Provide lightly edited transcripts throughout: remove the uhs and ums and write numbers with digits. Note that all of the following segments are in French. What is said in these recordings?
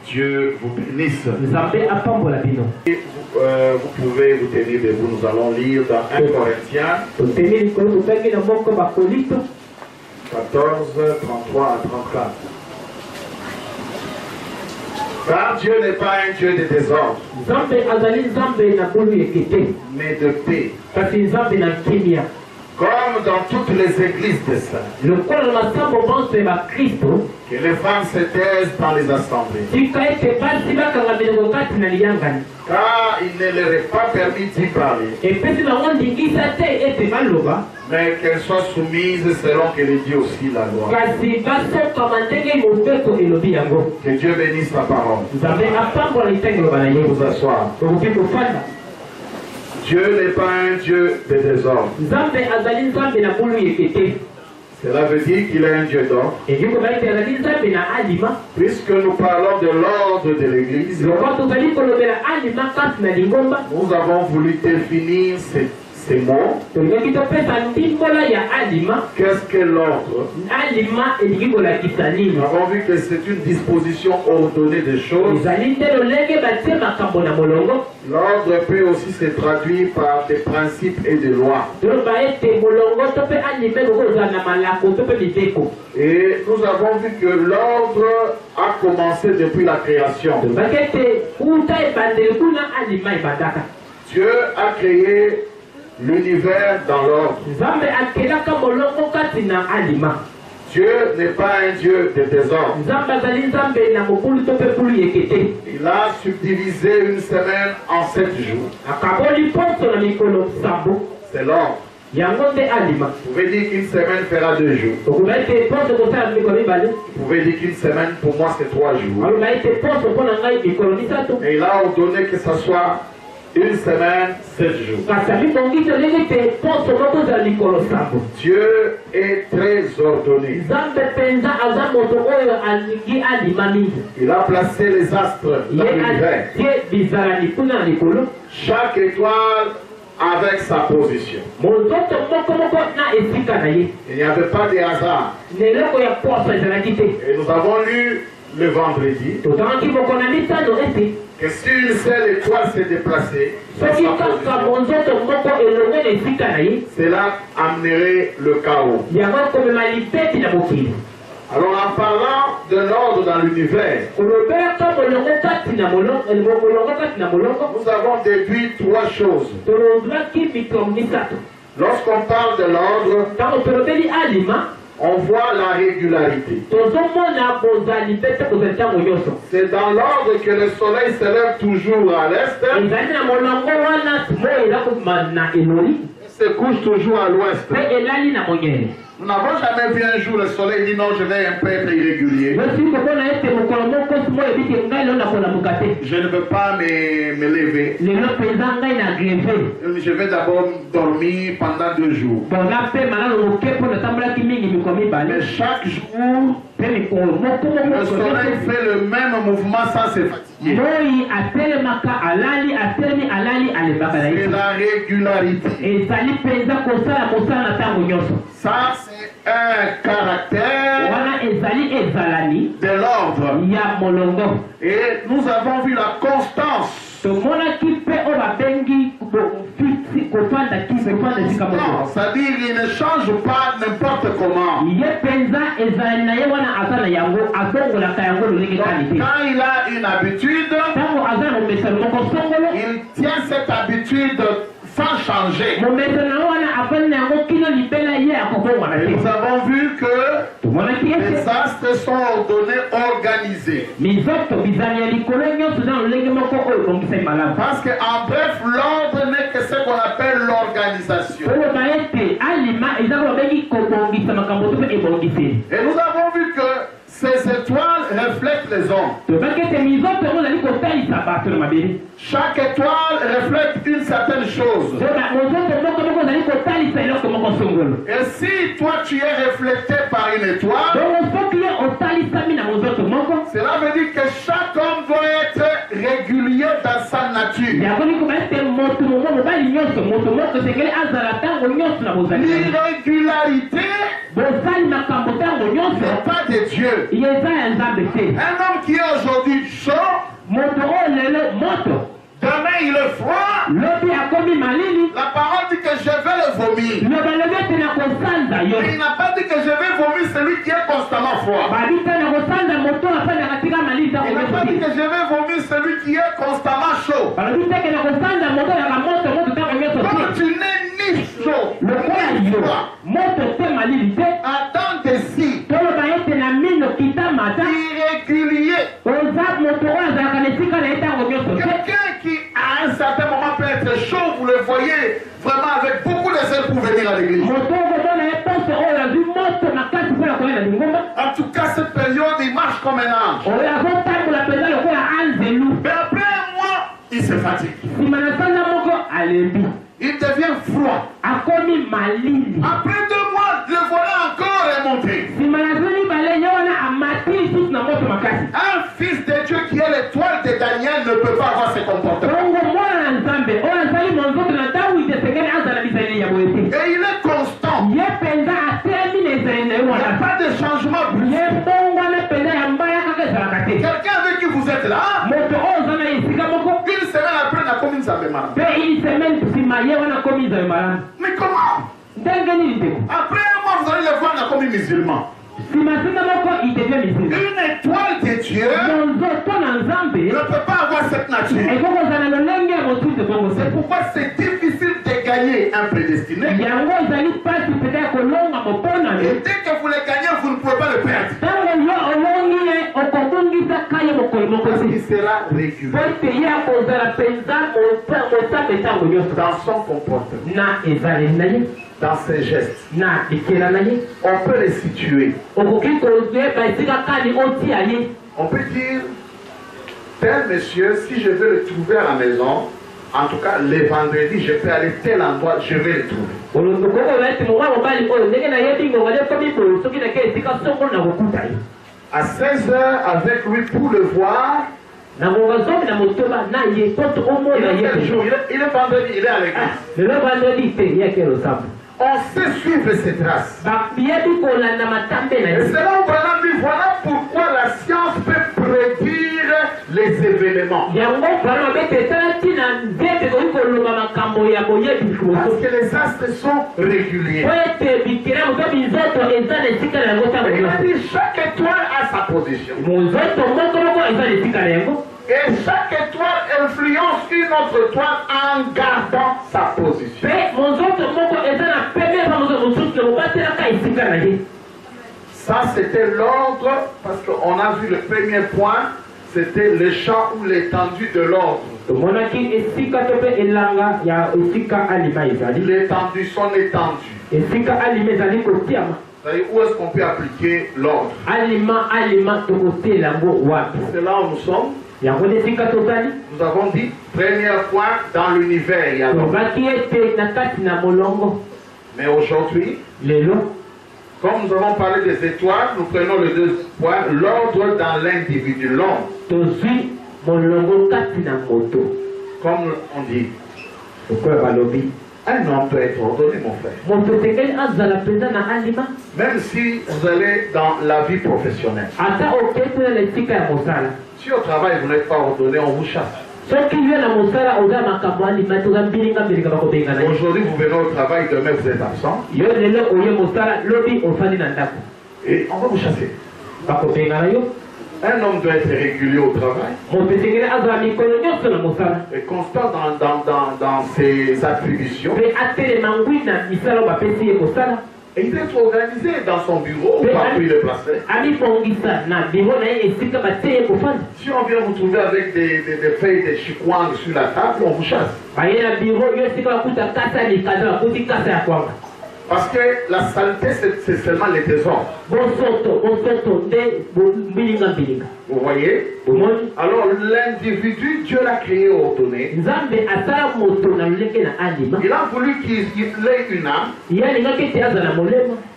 Dieu vous bénisse. Et vous pouvez vous tenir debout. Nous allons lire dans 1 Corinthiens 14, 33 à 34. Car Dieu n'est pas un Dieu de désordre, mais de paix. Comme dans toutes les églises de saints, que les femmes se taisent dans les assemblées, car il ne leur est pas permis d'y parler, mais qu'elles soient soumises selon que le dit aussi la loi. Que Dieu bénisse sa parole. Vous asseoir. Dieu n'est pas un Dieu de désordre. Cela veut dire qu'il est un Dieu d'ordre. Puisque nous parlons de l'ordre de l'Église, nous avons voulu définir ces mots. Qu'est-ce que l'ordre? Nous avons vu que c'est une disposition ordonnée des choses. L'ordre peut aussi se traduire par des principes et des lois. Et nous avons vu que l'ordre a commencé depuis la création. Dieu a créé l'univers dans l'ordre. Dieu n'est pas un Dieu de désordre. Il a subdivisé une semaine en 7 jours. C'est l'ordre. Vous pouvez dire qu'une semaine fera 2 jours. Vous pouvez dire qu'une semaine pour moi c'est 3 jours. Et il a ordonné que ce soit une semaine, 7 jours. Dieu est très ordonné. Il a placé les astres dans l'univers. Chaque étoile avec sa position. Il n'y avait pas de hasard. Et nous avons lu le vendredi que si une seule étoile s'est déplacée, cela amènerait le chaos. Alors en parlant de l'ordre dans l'univers, nous avons déduit 3 choses. Lorsqu'on parle de l'ordre, on voit la régularité. C'est dans l'ordre que le soleil se lève toujours à l'est et se couche toujours à l'ouest. Nous n'avons jamais vu un jour le soleil dire non, je vais un peu être irrégulier. Je ne veux pas me lever. Je vais d'abord dormir pendant 2 jours. Mais chaque jour, le soleil fait le même mouvement sans se fatiguer. C'est la régularité. Ça, c'est un caractère de l'ordre. Et nous avons vu la constance. C'est-à-dire qu'il ne change pas n'importe comment. Quand il a une habitude, il tient cette habitude sans changer. Et nous avons vu que les astres sont ordonnés, organisés. Parce qu'en bref, l'ordre n'est que ce qu'on appelle l'organisation. Et nous avons vu que ces étoiles reflètent les hommes. Chaque étoile reflète une certaine chose. Et si toi tu es reflété par une étoile, cela veut dire que chaque homme doit être régulier dans sa nature. L'irrégularité n'est pas de Dieu. Un homme qui est aujourd'hui chaud, demain il est froid. La parole dit que je vais le vomir. Mais il n'a pas dit que je vais vomir celui qui est constamment froid. Il n'a pas dit que je vais vomir celui qui est constamment chaud. Quand tu n'es ni chaud, ni froid, attends de si irrégulier. Quelqu'un qui à un certain moment peut être chaud, vous le voyez vraiment avec beaucoup de zèle pour venir à l'église. En tout cas, cette période, il marche comme un ange. Mais après un mois, il se fatigue. Il devient froid. Après 2 mois, le voilà encore remonté. Un fils de Dieu qui est l'étoile de Daniel ne peut pas avoir ce comportement. Et il est constant. Il n'y a pas de changement. Quelqu'un avec qui vous êtes là, une semaine après, on a commis une malade. Mais comment? Après un mois, vous allez le voir, on a commis musulman. Une étoile de Dieu ne peut pas avoir cette nature. C'est pourquoi c'est difficile de gagner un prédestiné. Et dès que vous le gagnez, vous ne pouvez pas le perdre. Parce qu'il sera régulier dans son comportement, dans ses gestes. On peut les situer. On peut dire, tel monsieur, si je veux le trouver à la maison, en tout cas les vendredis, je peux aller tel endroit, je vais le trouver. À 16h avec lui pour le voir. Il est vendredi, il est à l'église. On sait suivre ses traces. Et c'est là où voilà pourquoi la science peut prédire les événements. Parce que les astres sont réguliers. Il a dit chaque étoile a sa position. Et chaque étoile influence une autre étoile en gardant sa position. Ça, c'était l'ordre, parce qu'on a vu le premier point, c'était le champ ou l'étendue de l'ordre. L'étendue, son étendue. Où est-ce qu'on peut appliquer l'ordre? C'est là où nous sommes. Nous avons dit, premier point, dans l'univers, il y a l'ordre. Mais aujourd'hui, comme nous avons parlé des étoiles, nous prenons le deuxième point, l'ordre dans l'individu, l'homme. Comme on dit, un homme peut être ordonné, mon frère. Même si vous allez dans la vie professionnelle. Si au travail vous n'êtes pas ordonné, on vous chasse. Aujourd'hui vous venez au travail, demain vous êtes absent. Et on va vous chasser. Un homme doit être régulier au travail. Et constant dans ses attributions. Et il doit être organisé dans son bureau ou partout il est placé. Si on vient vous trouver avec des feuilles de chikwang sur la table, on vous chasse. Parce que la saleté, c'est seulement les désordres. Vous voyez? Alors l'individu, Dieu l'a créé ordonné. Il a voulu qu'il ait une âme.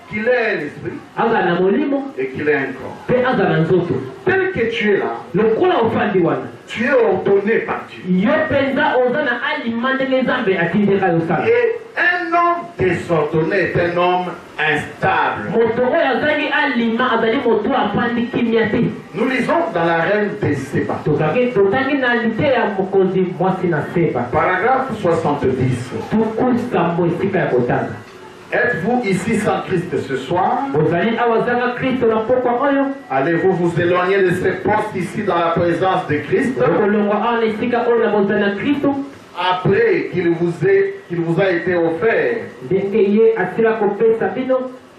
qu'il est l'esprit et qu'il est un corps. Tel que tu es là, tu es ordonné par Dieu. Et un homme désordonné est un homme instable. Nous lisons dans la reine des Séba. Paragraphe 70. Êtes-vous ici sans Christ ce soir? Allez-vous vous éloigner de ces postes ici dans la présence de Christ? Après qu'il vous a été offert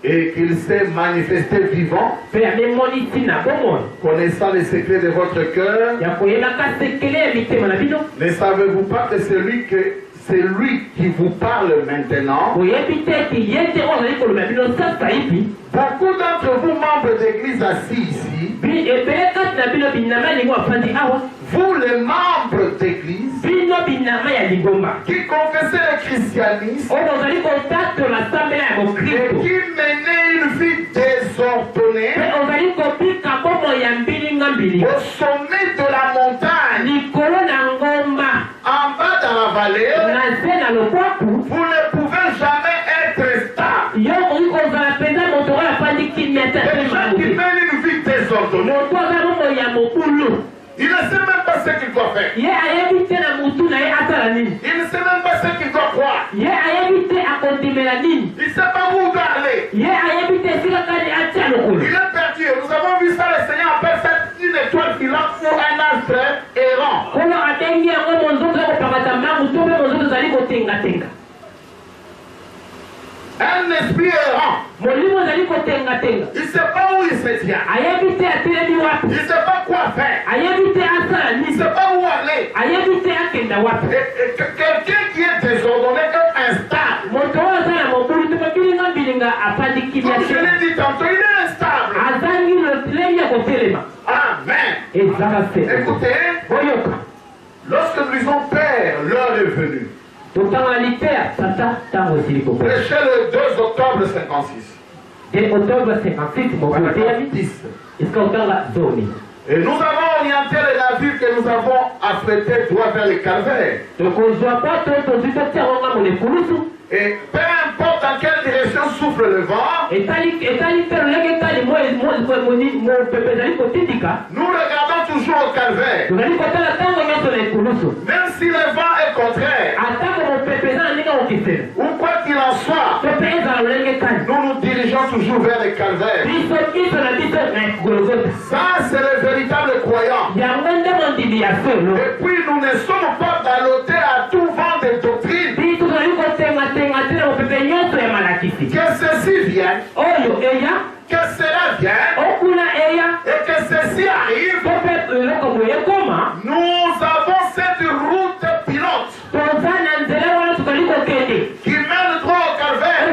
et qu'il s'est manifesté vivant, connaissant les secrets de votre cœur, ne savez-vous pas que c'est lui qui vous parle maintenant? Beaucoup d'entre vous, membres d'église assis ici, vous les membres d'église qui confessez le christianisme et qui menez une vie désordonnée au sommet de la montagne, en bas dans la vallée, vous ne pouvez jamais être stable. Les gens qui mènent une vie désordonnée, il ne sait même pas ce qu'il doit faire. Il ne sait même pas ce qu'il doit croire. Il ne sait pas où il doit aller. Il est perdu. Nous avons vu ça, le Seigneur appelle ça une étoile filante ou un astre errant. Un esprit errant. Il ne sait pas où il se tient. Il ne sait pas quoi faire. Il ne sait pas où aller. Quelqu'un qui est désordonné est instable. Comme je l'ai dit tantôt, il est instable. Amen. Écoutez, lorsque nous disons Père, l'heure est venue. Prêchez le 2 octobre 56. Et nous avons orienté les navires que nous avons affrétés droit vers le calvaire. Et peu importe dans quelle direction souffle le vent, nous regardons toujours au calvaire. Même si le vent est contraire, ou quoi qu'il en soit, nous nous dirigeons toujours vers le calvaire. Ça, c'est le véritable croyant. Et puis, nous ne sommes pas ballottés à tout vent de doctrine. Que ceci vienne, que cela vienne, et que ceci arrive, nous avons cette route pilote qui mène droit au calvaire.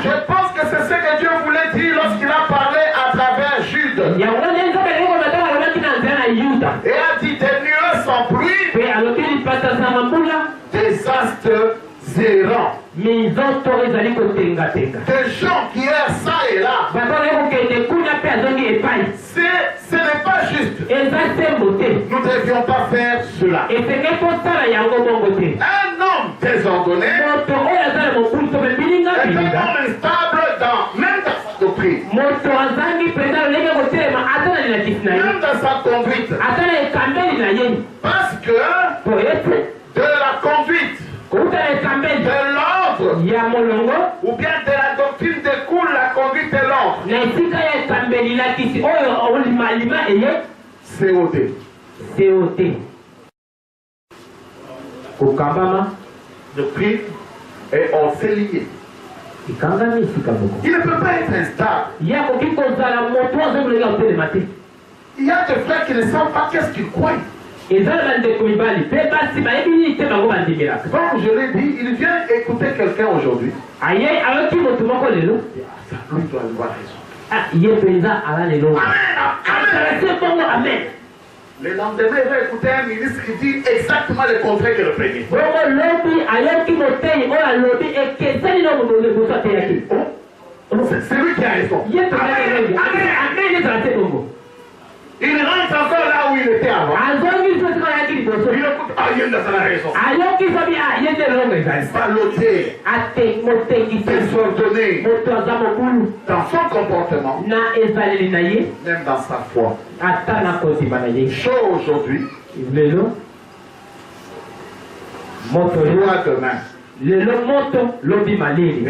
Je pense que c'est ce que Dieu voulait dire lorsqu'il a parlé à travers Jude. Et a dit des nuées sans pluie, désastre errant. Des gens qui errent ça et là. Ce n'est pas juste. Nous ne devions pas faire cela. Un homme désordonné est un homme instable même dans sa doctrine, même dans sa conduite. Parce que de la conduite, de l'ordre ou bien de la doctrine découle la conduite et l'ordre. COD. Doctrine et on s'est lié. Il ne peut pas être instable. Il y a des frères qui ne savent pas qu'est-ce qu'ils croient. Comme je l'ai dit, il vient écouter quelqu'un aujourd'hui. Lui doit avoir raison. Amen. Le lendemain, il va écouter un ministre qui dit exactement le contraire que le premier. C'est lui qui a raison. Il rentre encore là où il était avant. Il écoute, il y a raison. Baloté, désordonné dans son comportement, même dans sa foi. Chaud aujourd'hui, froid demain. Et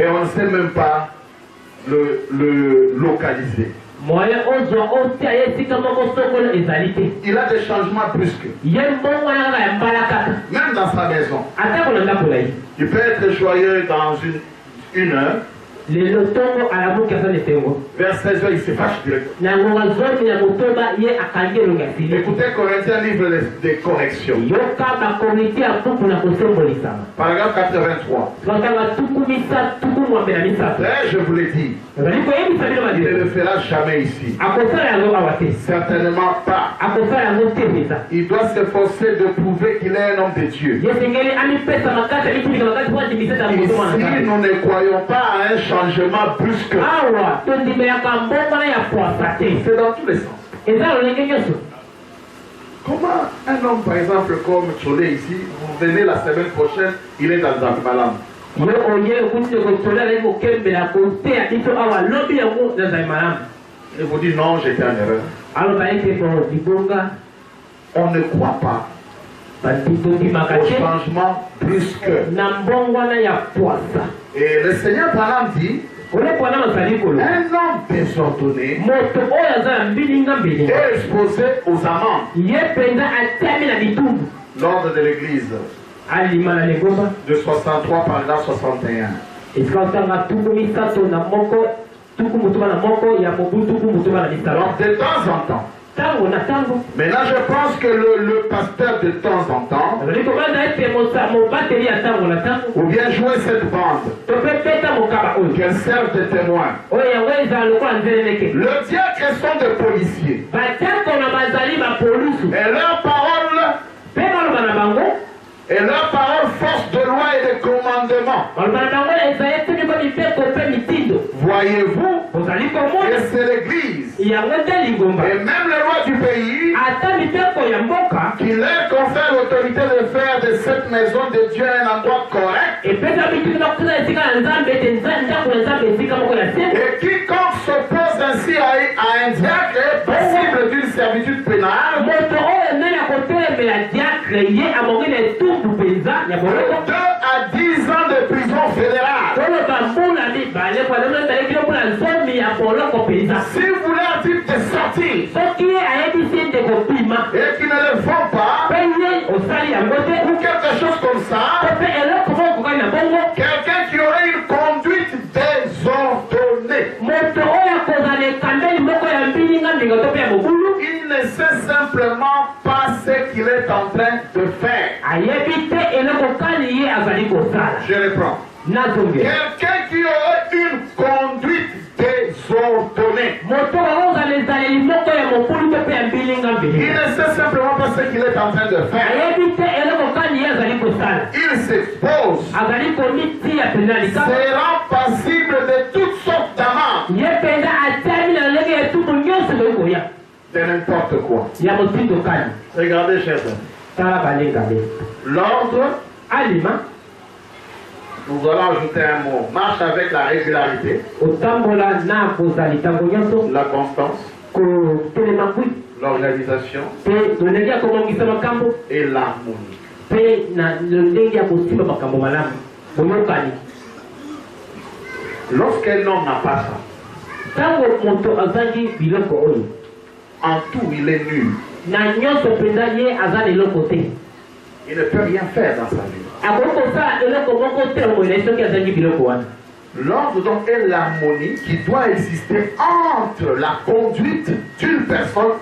on ne sait même pas le localiser. Il a des changements brusques. Même dans sa maison. Il peut être joyeux dans une heure. Vers 16 heures, il se fâche directement. Écoutez Corinthiens, livre de correction. Paragraphe 83. Je vous l'ai dit. Il ne le fera jamais ici. Certainement pas. Il doit s'efforcer de prouver qu'il est un homme de Dieu. Ici, nous ne croyons pas à un changement brusque. C'est dans tous les sens. Comment un homme, par exemple, comme Tcholé ici, vous venez la semaine prochaine, il est dans Zambala. Il vous dit non, j'étais en erreur. On ne croit pas au changement brusque. Et le Seigneur par dit, un homme désordonné est exposé aux amendes. L'ordre de l'Église de 63 paragraphe 61. Alors de temps en temps. Maintenant je pense que le pasteur de temps en temps, ou bien jouer cette bande, qu'elle serve de témoin. Le diacre sont des policiers. Et leur parole force de loi et de commandement. Voyez-vous que c'est l'Église et même les lois du pays qui leur confèrent l'autorité de faire de cette maison de Dieu un endroit correct. Et quiconque s'oppose ainsi à un diacre est passible d'une servitude pénale. De 2 à 10 ans de prison fédérale. Si vous leur dites de sortir et qu'ils ne le font pas, ou quelque chose comme ça, quelqu'un qui aurait une conduite désordonnée, il ne sait simplement pas ce qu'il est en train de faire. Je reprends. Quelqu'un qui aurait une conduite désordonnée, il ne sait simplement pas ce qu'il est en train de faire. Il s'expose, sera passible de toutes sortes d'amendes, de n'importe quoi. Regardez, chers amis. L'ordre, nous allons ajouter un mot. Marche avec la régularité, la constance, l'organisation et l'harmonie. Lorsqu'un homme n'a pas ça, en tout il est nul. Il ne peut rien faire dans sa vie. L'ordre donc est l'harmonie qui doit exister entre la conduite d'une personne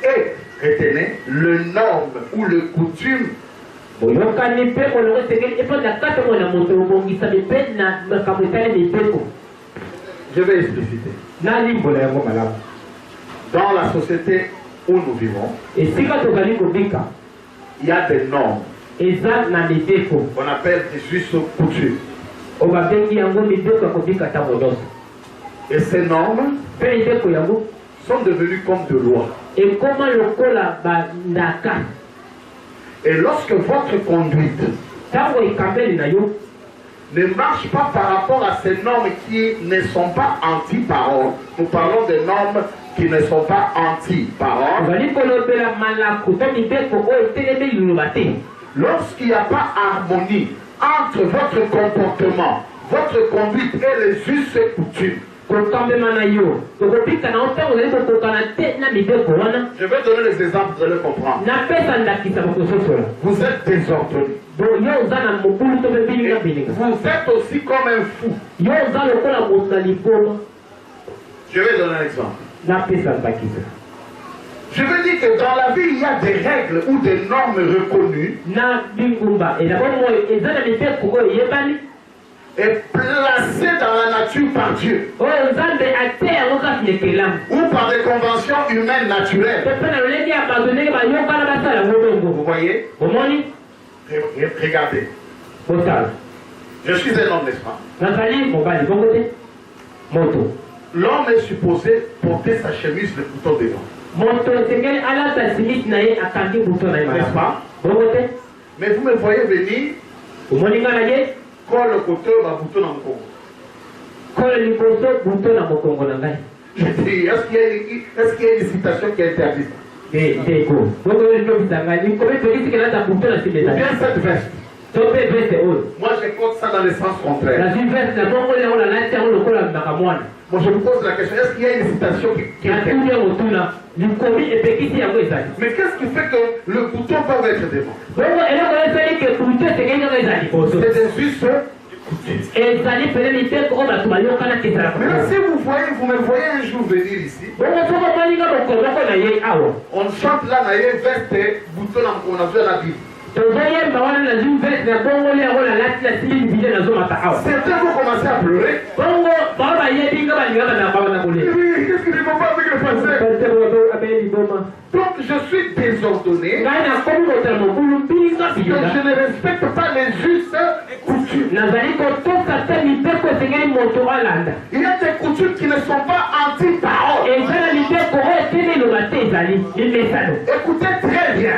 et, retenez, le norme ou le coutume. Je vais expliciter. Dans la société où nous vivons, il y a des normes. On appelle des us coutumes. Et ces normes sont devenues comme de lois. Et lorsque votre conduite ne marche pas par rapport à ces normes qui ne sont pas anti-parole, nous parlons des normes qui ne sont pas anti-parole. Lorsqu'il n'y a pas harmonie entre votre comportement, votre conduite et les us et coutumes, je vais donner les exemples, vous allez comprendre. Vous êtes désordonné. Vous êtes aussi comme un fou. Je vais donner un exemple. Je veux dire que dans la vie, il y a des règles ou des normes reconnues et placées dans la nature par Dieu ou par des conventions humaines naturelles. Vous voyez? Regardez. Je suis un homme, n'est-ce pas? L'homme est supposé porter sa chemise le bouton devant. N'est-ce pas? Mais vous me voyez venir, quand le côté va bouton dans mon corps. Je dis, est-ce qu'il y a une citation qui est interdite? Ou bien cette veste. Moi je compte ça dans le sens contraire. Moi je vous pose la question, est-ce qu'il y a une citation qui est interdite? Mais qu'est-ce qui fait que le bouton peut être devant? C'est des us. Maintenant, si vous me voyez un jour venir ici, on chante là, veste, bouton, on a vu la Bible. Certains vont commencer à pleurer. Qu'est-ce que je ne peux pas avec le passé? Donc je suis désordonné parce que je ne respecte pas les us et coutumes. Il y a des coutumes qui ne sont pas anti-parole. Écoutez très bien.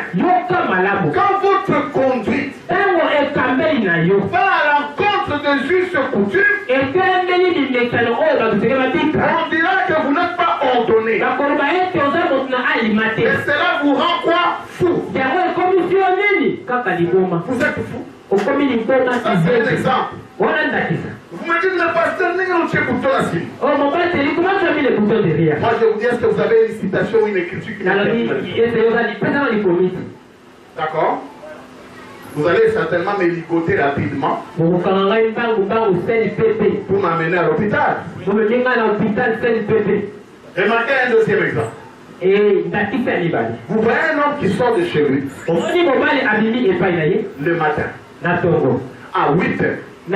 Quand votre conduite va à l'encontre des us et coutumes, on dira que vous n'êtes pas ordonné. Et cela vous rend quoi? Fou. Vous êtes fou. Ça c'est un exemple. Vous me dites le pasteur n'est pas chez bouton là. Moi je vous dis, est-ce que vous avez une citation ou une écriture qui d'accord? Vous allez certainement me ligoter rapidement pour m'amener à l'hôpital. Remarquez un deuxième exemple. Vous voyez un homme qui sort de chez lui le matin à 8 heures. Il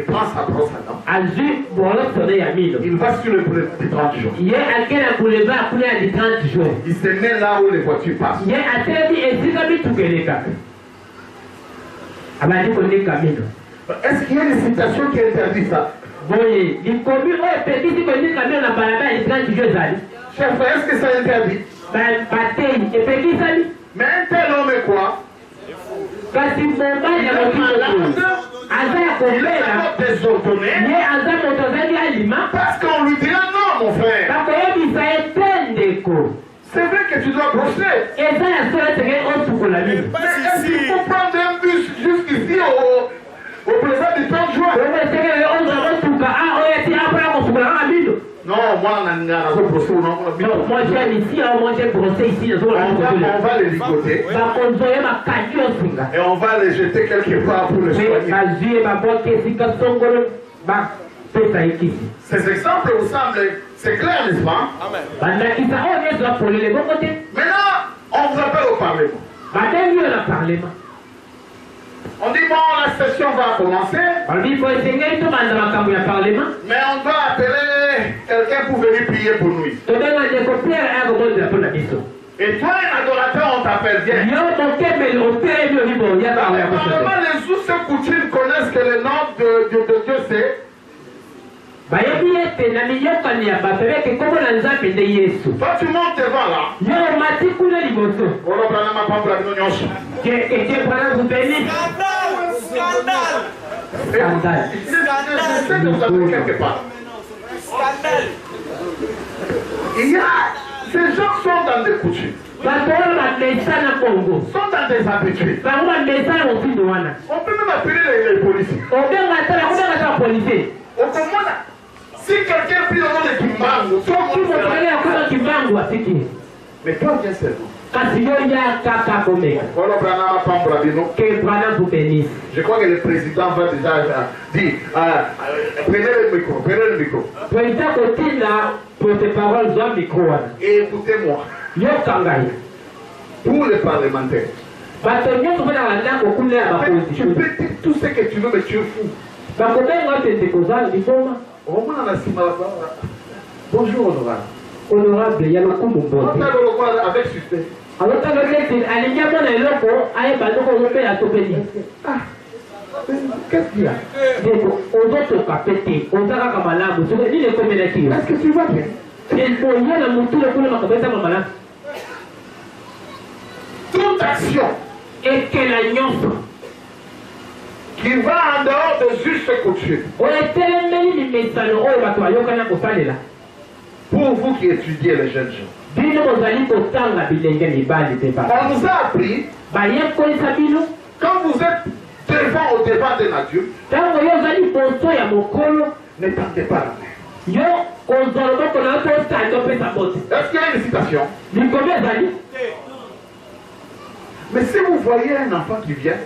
prend sa brosse à dents. Il va sur le boulevard des 30 jours. Il se met là où les voitures passent. Est-ce qu'il y a une citation qui interdit ça? Chef, est-ce que ça interdit? Mais un tel homme est quoi? Il est désordonné parce qu'on lui dit non, mon frère. C'est vrai que tu dois brosser. Mais est-ce qu'il faut prendre un bus jusqu'ici au boulevard du 30 juin? Non, moi, j'ai brossé ici. On va les ligoter. Et on va les jeter quelque part pour les soigner. Ces exemples vous semblent, c'est clair, n'est-ce pas? Maintenant, on vous appelle au Parlement. On dit bon, la session va commencer. Mais on doit appeler quelqu'un pour venir prier pour nous. Et toi, un adorateur, on t'appelle bien. Normalement, les us et coutumes connaissent que le nom de Dieu c'est. Toi, tu montes devant là. Il y a ces gens sont dans des coutumes. Sont dans des habitudes. On peut même appeler les policiers. Si quelqu'un prie au nom de Kimbangu, mais toi viens seulement. Je crois que le président va déjà dire prenez le micro. Et écoutez-moi. Pour les parlementaires. Tu peux dire tout ce que tu veux, mais tu es fou. Bonjour, honorable. Honorable, il y a le coup de bon. Avec succès. Alors, tu as le qu'est-ce qu'il y a? Est-ce que tu vas bien? Toute action qui va en dehors de juste coutume. Pour vous qui étudiez les jeunes gens, on nous a appris quand vous êtes au devant d'un adulte, ne tendez pas la main. Est-ce qu'il y a une citation? Mais si vous voyez un enfant qui vient,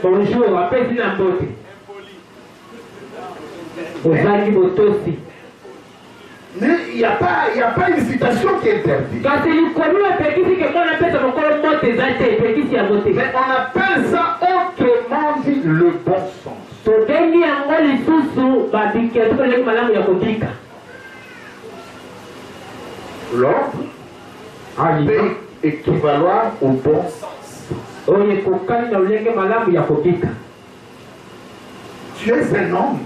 bonjour, mais il n'y a pas une citation qui interdit. Mais on appelle ça autrement dit le bon sens. L'ordre peut équivaloir au bon sens. Tu es un homme.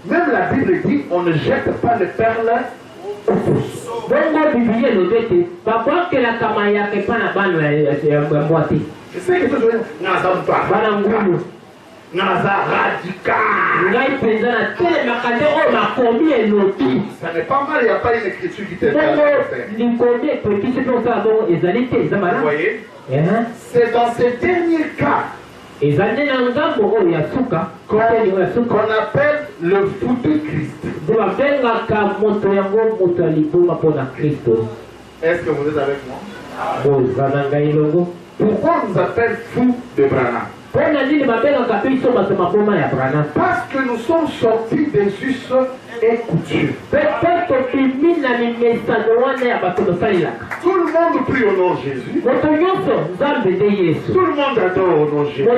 Même la Bible dit on ne jette pas les perles aux fosses. Je sais que tu veux radical. Ça n'est pas mal, il n'y a pas une écriture qui te permet de faire. Vous voyez? C'est dans ces derniers cas qu'on appelle le fou de Christ. Est-ce que vous êtes avec moi? Pourquoi on nous appelle fou de Branham? Parce que nous sommes sortis des us et coutumes. Tout le monde prie au nom de Jésus. Tout le monde adore au nom de Jésus.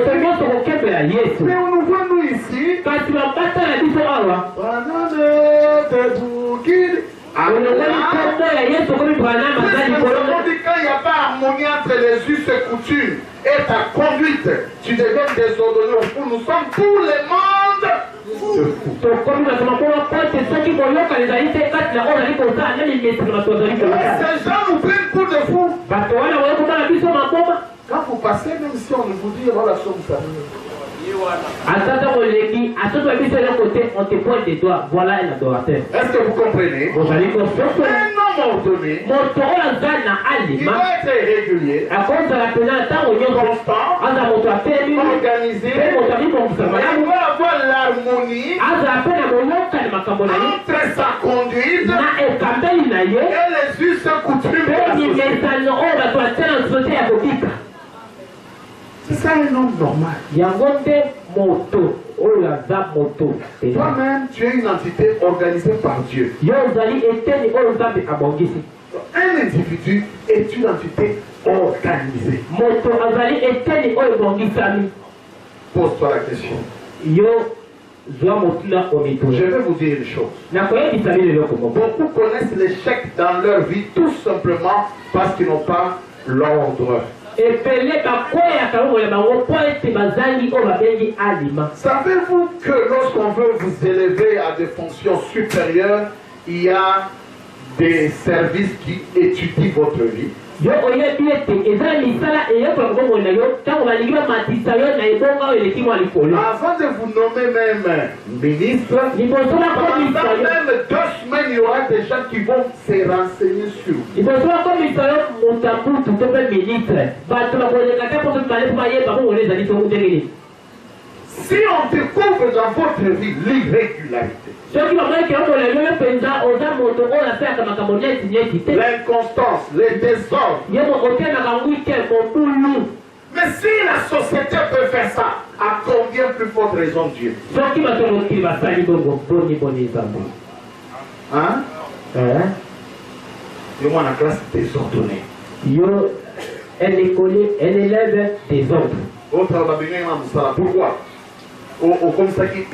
Mais on nous voit nous ici. Quand il n'y a pas harmonie entre les us et coutumes et ta conduite, tu deviens désordonné. Nous sommes tous les mondes de fous. Ces gens nous prennent pour des fous. Quand vous passez, même si on vous dit voilà, ça vous savez. On te pointe des doigts, voilà un adorateur. Est-ce que vous comprenez? Un homme ordonné, il doit être régulier, constant, organisé, il doit avoir l'harmonie entre sa conduite et les us et coutumes. C'est ça un homme normal. Toi-même, tu es une entité organisée par Dieu. Un individu est une entité organisée. Pose-toi la question. Je vais vous dire une chose. Beaucoup connaissent l'échec dans leur vie tout simplement parce qu'ils n'ont pas l'ordre. Savez-vous que lorsqu'on veut vous élever à des fonctions supérieures, il y a des services qui étudient votre vie? Avant de vous nommer même ministre, pendant même 2 semaines, il y aura des gens qui vont se renseigner sur vous. Si on découvre dans votre vie l'irrégularité, l'inconstance, les désordres, mais si la société peut faire ça, à combien plus forte raison Dieu? Hein? Dis-moi la classe désordonnée. Un élève désordre. Pourquoi? Comme ça qui est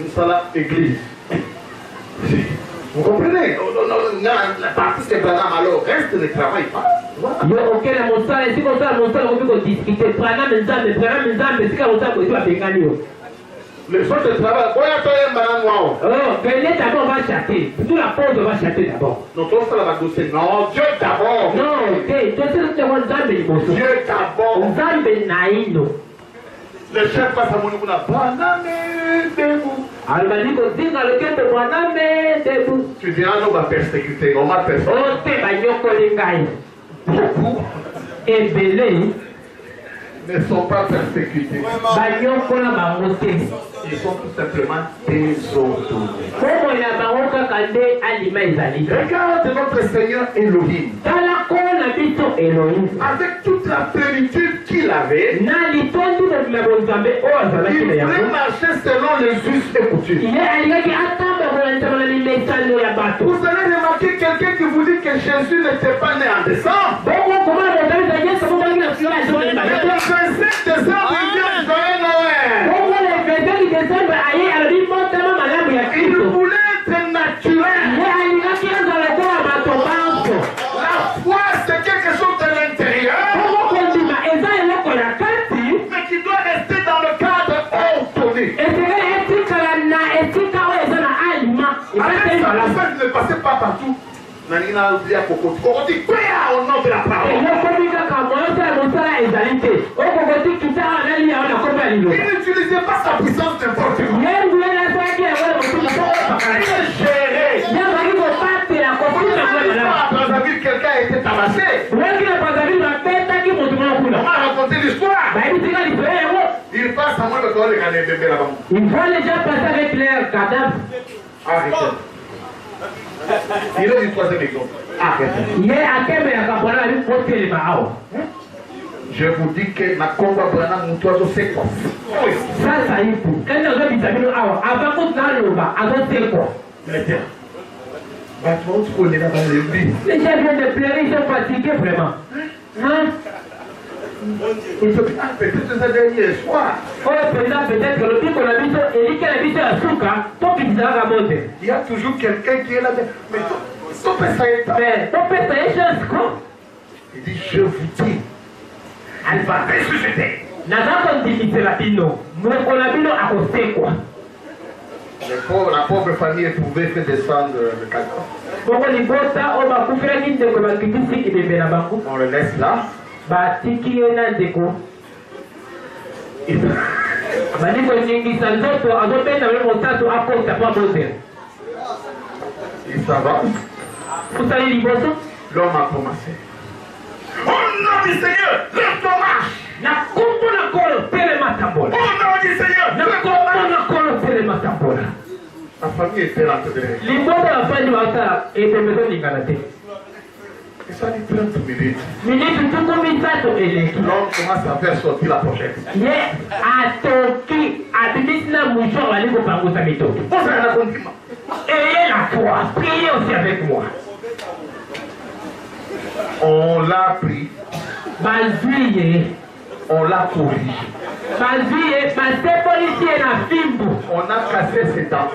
église. Vous comprenez? La partie c'est Branham, alors reste le travail. Les autres travaillent. Venez d'abord, on va chatter. Nous la pause, on va chatter d'abord. Non, Dieu d'abord. Non, Dieu d'abord. Le chef passe à mon niveau, tu dis, on va persécuter, on va persécuter. Beaucoup ne sont pas persécutés. Ils sont tout simplement désordonnés. Regarde notre Seigneur Elohim. Avec toute la plénitude qu'il avait, il marchait selon les us et coutumes. Vous allez remarquer quelqu'un qui vous dit que Jésus n'était pas né en décembre. Il voulait être naturel. La foi, c'est quelque chose de l'intérieur, mais qui doit rester dans le cadre ordonné. Ne passez pas partout. Nanina dit à Kokoti, Kokoti, prie au nom de la parole. Il n'utilisait pas sa puissance n'importe où. Il gérait. Dans la ville, quelqu'un a été tabassé. On m'a raconté l'histoire. Il passe à moi de coller les bébés là-bas. Il faut les gens passer avec leur cadavre. Arrêtez. Il est du 3e exemple. Je vous dis que ma combat Branham Moutoiseau c'est quoi? Ça y est. Quand on a vitamine A, avant qu'on c'est quoi? Les gens viennent de pleurer, ils sont fatigués vraiment. Peut-être ce dernier soir. Peut-être que le pic qu'on a vu, et qu'il a vu à Souka, tant qu'il s'est monter. Il y a toujours quelqu'un qui est là. Mais ton père, ça est chance, quoi? Il dit, je vous dis, elle va ressusciter. La pauvre famille pouvait faire descendre le cadavre. On le laisse là. Il s'avance. L'homme a commencé. Au nom du Seigneur, lève-toi, marche. Au nom du Seigneur, lève-toi, marche. La famille était là. Et ça dit 30 minutes. L'homme commence à faire sortir la pochette. Vous avez la condiment. Ayez la foi, priez aussi avec moi. On l'a pris. On l'a corrigé. on a cassé ses dents.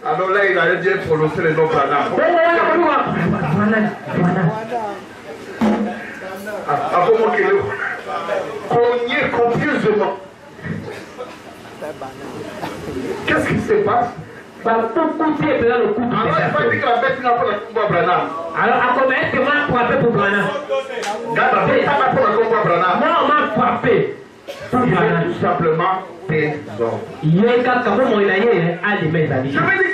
Alors là, il allait bien prononcer le nom Branham. Cogné confusement. Qu'est-ce qui se passe? Alors, il va dire que la bête n'a pas la combat Branham. Alors, à combien est-ce que moi frappé pour Branham? Regarde, la bête n'a pas la combat Branham. Moi, on m'a frappé. Il fait tout simplement tes ordres. Je veux dire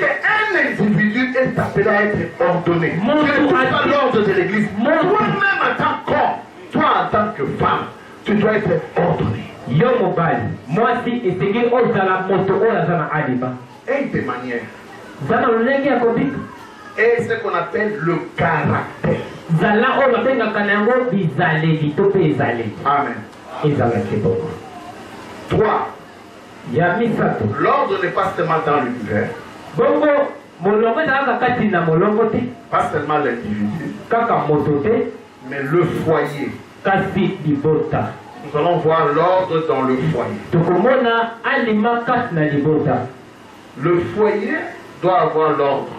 qu'un individu est appelé à être ordonné. C'est tout ça l'ordre de l'église. Toi-même en tant qu'homme, toi en tant que femme, tu dois être ordonné. Yo mobile, moi si esengeli ozala moto oyo aza na alima. Et de manière. Zana lolenge ya kobika. Et ce qu'on appelle le caractère. Zala oyo babengaka na yango bizaleli to mpe ezaleli. Amen. Ezalaki bongo. 3. Ya misato. L'ordre n'est pas seulement dans l'univers. Bongo molongo ezalaka kati na molongo te. Pas seulement l'individu. Kaka moto te. Mais le foyer. Kasi libota. Nous allons voir l'ordre dans le foyer. Le foyer doit avoir l'ordre.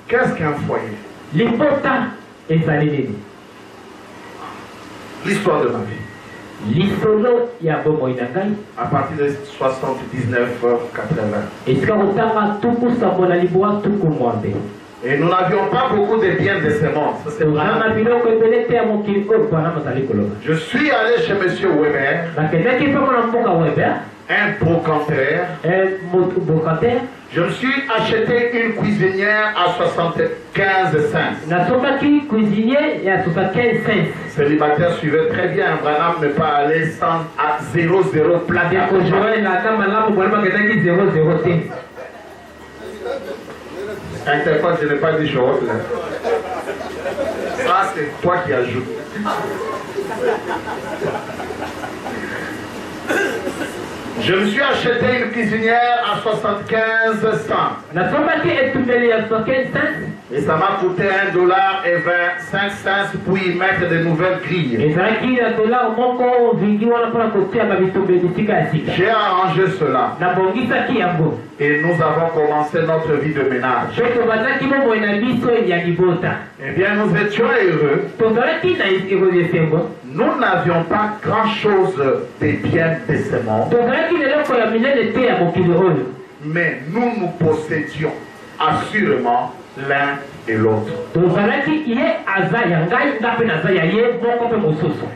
Qu'est-ce qu'un foyer? L'histoire de ma vie. À partir de 79-80. Et nous n'avions pas beaucoup de biens de ce monde. Je suis allé chez M. Weber, un brocanteur. Je me suis acheté une cuisinière à 75 cents. Célibataire suivait très bien. Branham ne pas aller sans à 0,0 plat. Interphone, je n'ai pas dit chose là. Ça, c'est toi qui ajoutes. Je me suis acheté une cuisinière à 75 cents. Et ça m'a coûté $1.25 pour y mettre de nouvelles grilles. J'ai arrangé cela. Et nous avons commencé notre vie de ménage. Eh bien, nous étions heureux. Nous n'avions pas grand-chose de bien de ce monde. Mais nous possédions assurément l'un et l'autre.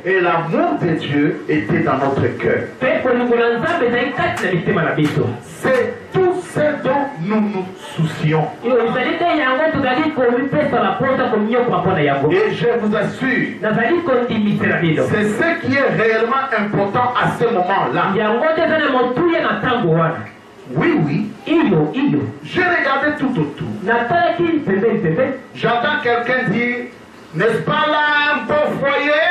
Et l'amour de Dieu était dans notre cœur. C'est tout ce dont nous nous soucions. Et je vous assure, c'est ce qui est réellement important à ce moment-là. Oui, oui. J'ai regardé tout autour. J'entends quelqu'un dire, n'est-ce pas là un beau foyer?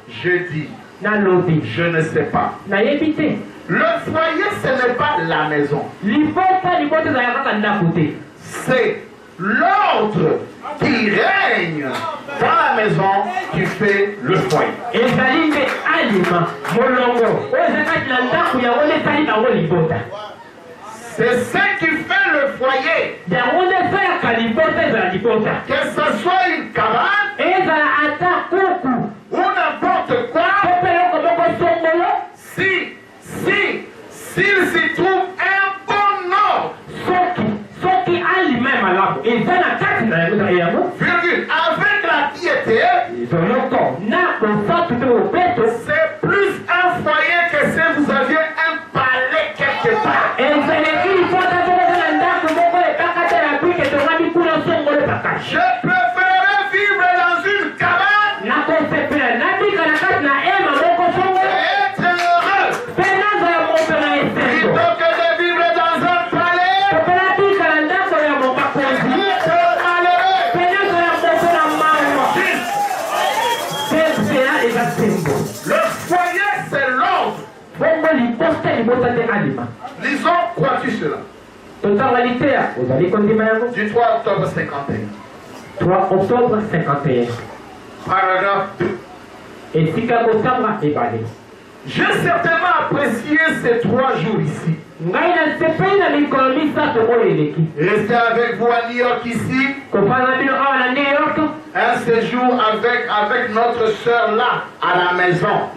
Je dis, je ne sais pas. Le foyer, ce n'est pas la maison. C'est l'ordre qui règne dans la maison qui fait le foyer. C'est ce qui fait le foyer. Que ce soit une cabane ou n'importe quoi, s'il s'y trouve un bon ordre, avec la piété, c'est plus un foyer que si vous aviez un palais quelque part. Je préférerais vivre dans une cabane et être heureux plutôt que de vivre dans un palais et être malheureux. Le foyer, c'est l'ordre. Lisons, crois-tu cela? Du 3 octobre 51. 3 octobre 51. Paragraphe 2. J'ai certainement apprécié ces 3 jours ici. Rester avec vous à New York ici. Un séjour avec notre soeur là, à la maison.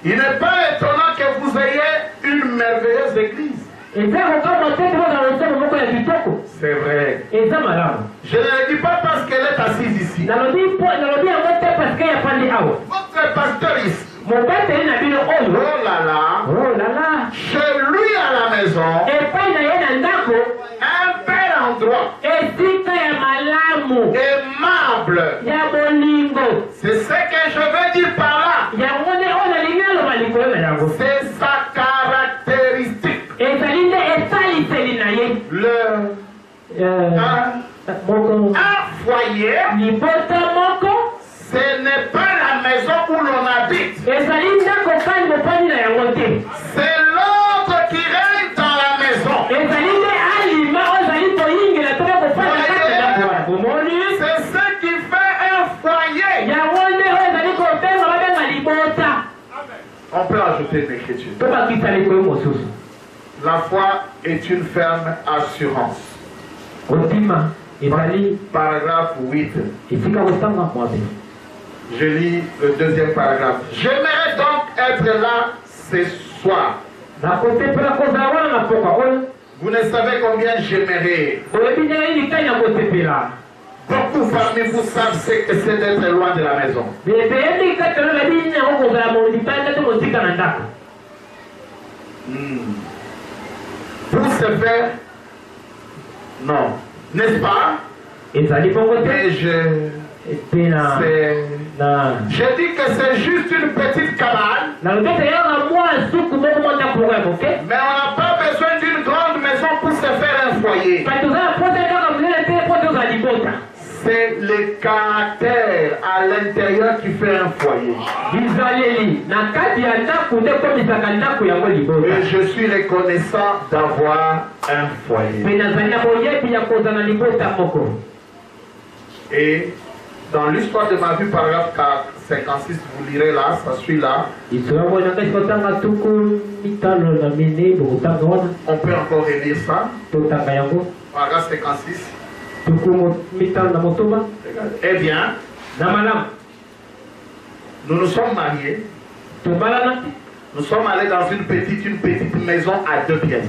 Il n'est pas étonnant que vous ayez une merveilleuse église. C'est vrai. Je ne le dis pas parce qu'elle est assise ici. Votre pasteur ici. Oh là là. Chez lui à la maison. Un bel endroit. Aimable. C'est ce que je veux dire par là. C'est sa caractéristique. Un foyer, ce n'est pas la maison où l'on habite. C'est l'autre qui règne dans la maison. C'est ce qui fait un foyer. On peut ajouter une écriture. La foi est une ferme assurance. Paragraphe 8. Je lis le 2e paragraphe. J'aimerais donc être là ce soir. Vous ne savez combien j'aimerais. Beaucoup parmi vous savent ce que c'est d'être loin de la maison. Pour ce faire, non, n'est-ce pas? Et je dis que c'est juste une petite cabane. Mais on n'a pas besoin d'une grande maison pour se faire un foyer. C'est le caractère à l'intérieur qui fait un foyer. Et je suis reconnaissant d'avoir un foyer. Et dans l'histoire de ma vie, paragraphe 56, vous lirez là, ça suit là. On peut encore relire ça. Paragraphe 56. Eh bien, nous nous sommes mariés. Nous sommes allés dans une petite maison à 2 pièces.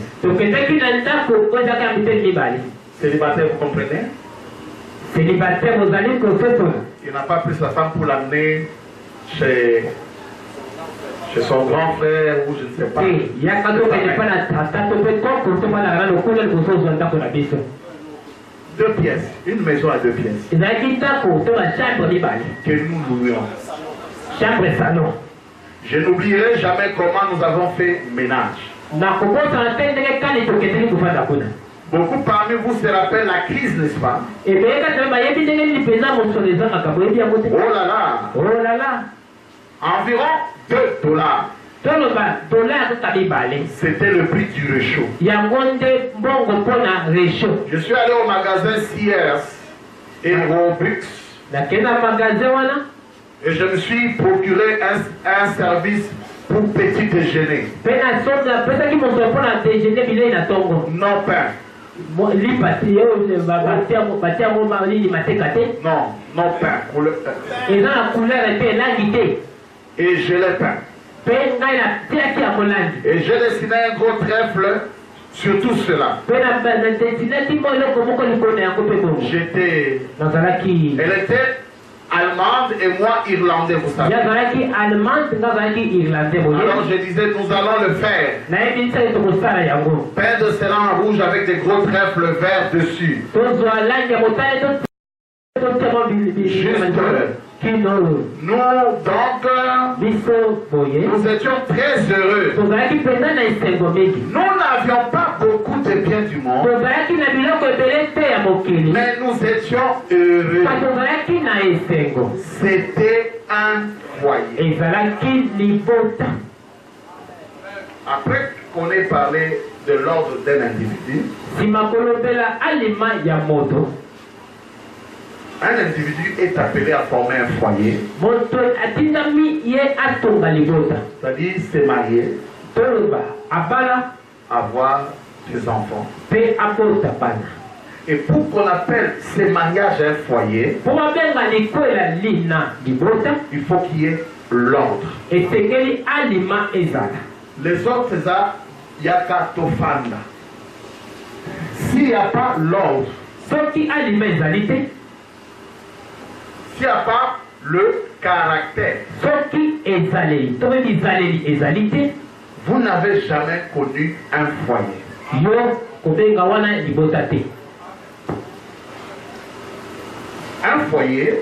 Célibataire, vous comprenez? Il n'a pas pris sa femme pour l'amener chez son grand frère ou je ne sais pas. 2 pièces, une maison à 2 pièces. Que nous louions. Je n'oublierai jamais comment nous avons fait ménage. Beaucoup parmi vous se rappellent la crise, n'est-ce pas? Oh là là. Environ $2. C'était le prix du réchaud. Je suis allé au magasin Sears et Robux et je me suis procuré un service pour petit déjeuner. Non pain. Non pain. Et je l'ai peint. Et j'ai dessiné un gros trèfle sur tout cela. Elle était allemande et moi irlandais, vous savez. Alors je disais, nous allons le faire. Peint de célan en rouge avec des gros trèfles verts dessus. Nous donc, nous étions très heureux. Nous n'avions pas beaucoup de biens du monde, mais nous étions heureux. C'était un foyer. Après qu'on ait parlé de l'ordre d'un individu, Un individu est appelé à former un foyer. C'est-à-dire se marier, avoir des enfants. Et pour qu'on appelle ces mariages un foyer, il faut qu'il y ait l'ordre. Les autres, c'est ça, il y a Katofanda. S'il n'y a pas l'ordre, s'il n'y a pas le caractère, vous n'avez jamais connu un foyer. Un foyer,